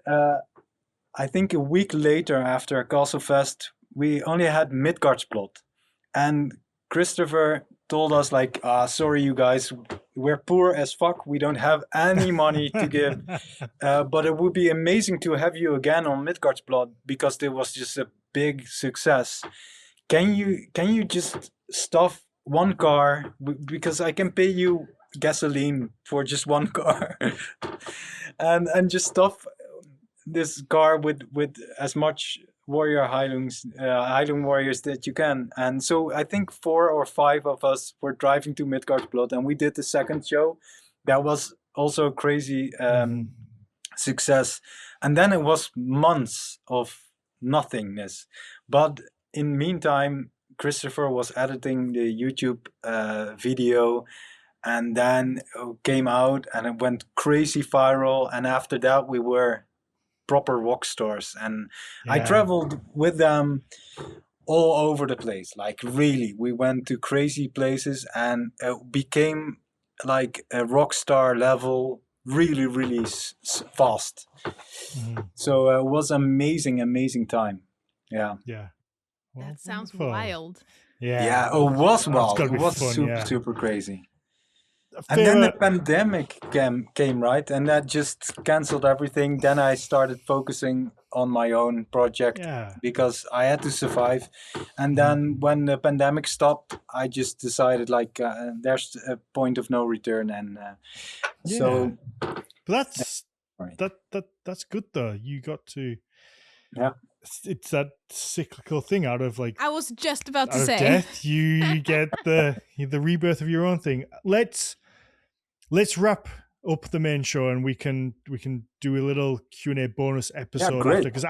I think a week later, after Castle Fest, we only had Midgard's plot, and Christopher told us like, sorry you guys, we're poor as fuck, we don't have any money to give, but it would be amazing to have you again on Midgard's plot, because it was just a big success. Can you just stuff one car, because I can pay you gasoline for just one car, and just stuff this car with as much Highland warriors that you can. And so I think 4 or 5 of us were driving to Midgardblot, and we did the second show. That was also a crazy success. And then it was months of nothingness. But in meantime, Christopher was editing the YouTube video, and then it came out and it went crazy viral. And after that, we were proper rock stars, and I traveled with them all over the place. Like really, we went to crazy places, and it became like a rock star level really fast. So it was amazing time. Yeah. Well, That sounds wonderful. wild. Yeah, it was wild. It was fun, super crazy. And then the pandemic came, right? And that just canceled everything. Then I started focusing on my own project because I had to survive. And then when the pandemic stopped, I just decided like there's a point of no return. And so... But that's good though. You got to... Yeah. It's that cyclical thing out of like... I was just about to say. Death, you get the rebirth of your own thing. Let's wrap up the main show, and we can do a little Q&A bonus episode after, because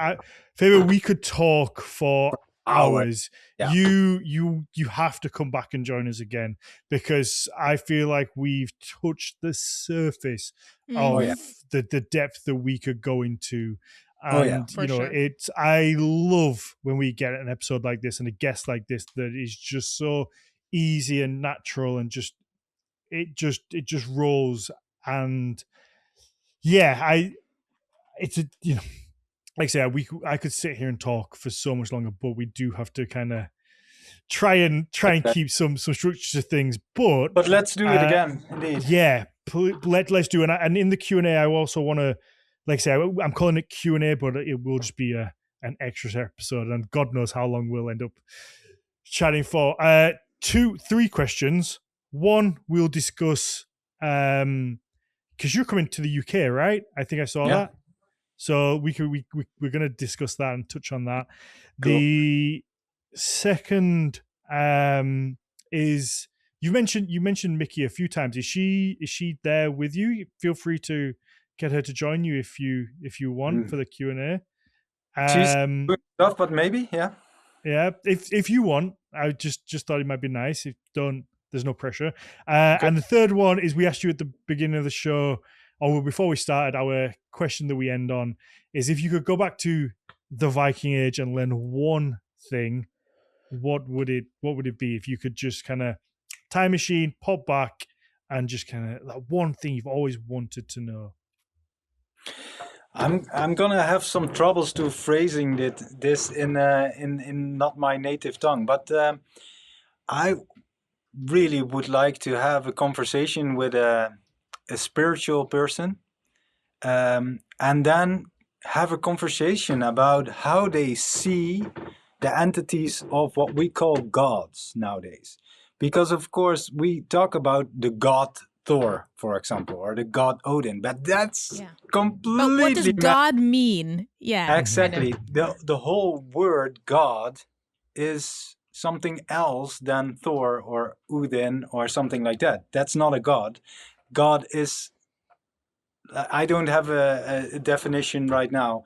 Faber, we could talk for hours. Yeah. You have to come back and join us again, because I feel like we've touched the surface of the depth that we could go into. And it's I love when we get an episode like this and a guest like this that is just so easy and natural, and just it just rolls. And it's a, like I say, I could sit here and talk for so much longer, but we do have to kind of try and keep some structure to things. But let's do it again, indeed. Yeah, let's do it. And in the Q&A, I also want to, like I say, I'm calling it Q&A, but it will just be an extra episode, and God knows how long we'll end up chatting for. 3 questions. One, we'll discuss because you're coming to the UK, right? I think I saw that. So we're going to discuss that and touch on that. Cool. The second is you mentioned Mickey a few times. Is she there with you? Feel free to get her to join you if you want for the Q&A. She's good stuff, but maybe, yeah. If you want, I just thought it might be nice. If don't, there's no pressure. And the third one is, we asked you at the beginning of the show, or before we started, our question that we end on is, if you could go back to the Viking Age and learn one thing, what would it be? If you could just kind of time machine, pop back, and just kind of that one thing you've always wanted to know. I'm gonna have some troubles to phrasing this in not my native tongue, but I really would like to have a conversation with a spiritual person, and then have a conversation about how they see the entities of what we call gods nowadays. Because of course we talk about the god Thor, for example, or the god Odin, but that's completely... But what does God mean? Yeah, exactly. The whole word God is something else than Thor or Odin or something like that. That's not a god. God is... I don't have a definition right now,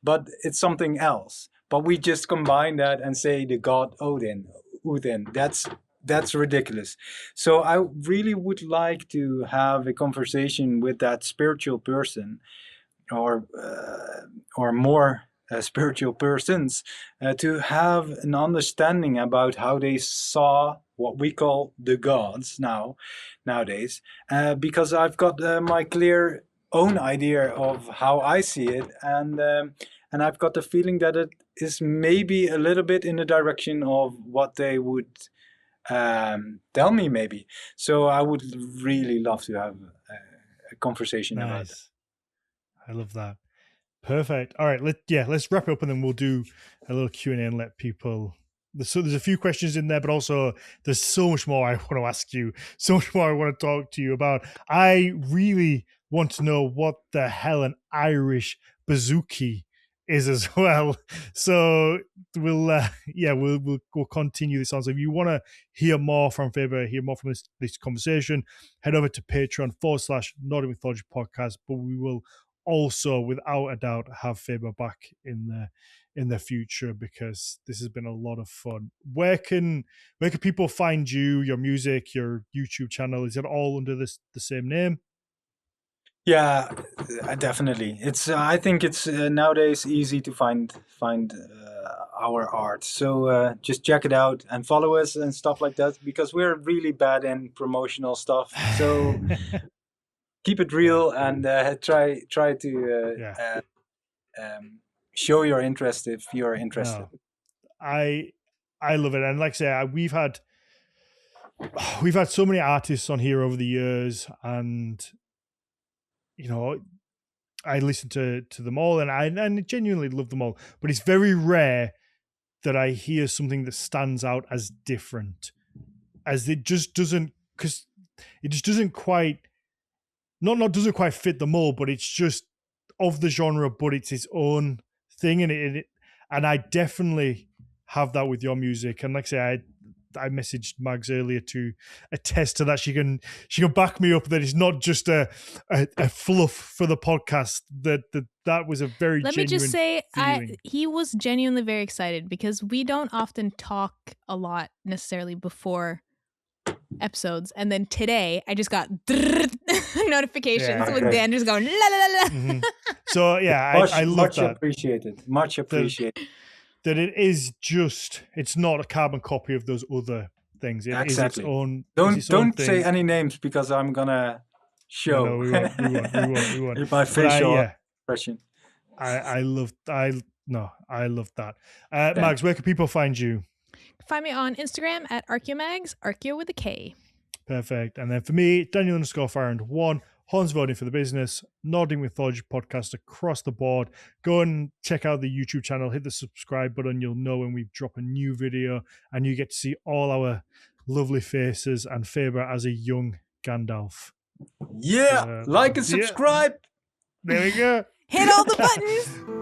but it's something else. But we just combine that and say the god Odin. That's that's ridiculous. So I really would like to have a conversation with that spiritual person, or more spiritual persons, to have an understanding about how they saw what we call the gods nowadays, because I've got my clear own idea of how I see it, and I've got the feeling that it is maybe a little bit in the direction of what they would tell me, maybe. So I would really love to have a conversation about that. Nice. I love that. Perfect. All right, let's wrap it up and then we'll do a little Q&A and let people. So there's a few questions in there, but also there's so much more I want to ask you, so much more I want to talk to you about. I really want to know what the hell an Irish bouzouki is as well. So we'll continue this on. So if you want to hear more from Faber, hear more from this conversation, head over to Patreon/Nordic Mythology Podcast. But we will also, without a doubt, have Faber back in the future, because this has been a lot of fun. Where can people find you, your music, your YouTube channel? Is it all under the same name? Yeah, definitely. It's I think it's nowadays easy to find our art. So just check it out and follow us and stuff like that, because we're really bad in promotional stuff. So keep it real and try to show your interest if you're interested. No, I love it, and like I say, we've had so many artists on here over the years, and I listen to them all, and I genuinely love them all. But it's very rare that I hear something that stands out as different, as it just doesn't, because it just doesn't quite, not doesn't quite fit the mold, but it's just of the genre, but it's its own thing, and I definitely have that with your music. And like I say, I messaged Mags earlier to attest to that. She can back me up that it's not just a fluff for the podcast. That was a very Let me just say, he was genuinely very excited, because we don't often talk a lot necessarily before episodes, and then today I just got notifications with Dan just going la la la. Mm-hmm. So yeah, I love much that. Much appreciated. That it is just, it's not a carbon copy of those other things. It exactly. is its own. Don't say any names, because I'm gonna show. No, we won't. My facial expression. I love that. Mags, where can people find you? Find me on Instagram at Archeomags, Archeo with a K. Perfect. And then for me, Daniel_Farrand1, Hans voting for the business, Nordic Mythology podcast across the board. Go and check out the YouTube channel, hit the subscribe button. You'll know when we drop a new video, and you get to see all our lovely faces and Faber as a young Gandalf. Yeah, like and subscribe. There we go. Hit all the buttons.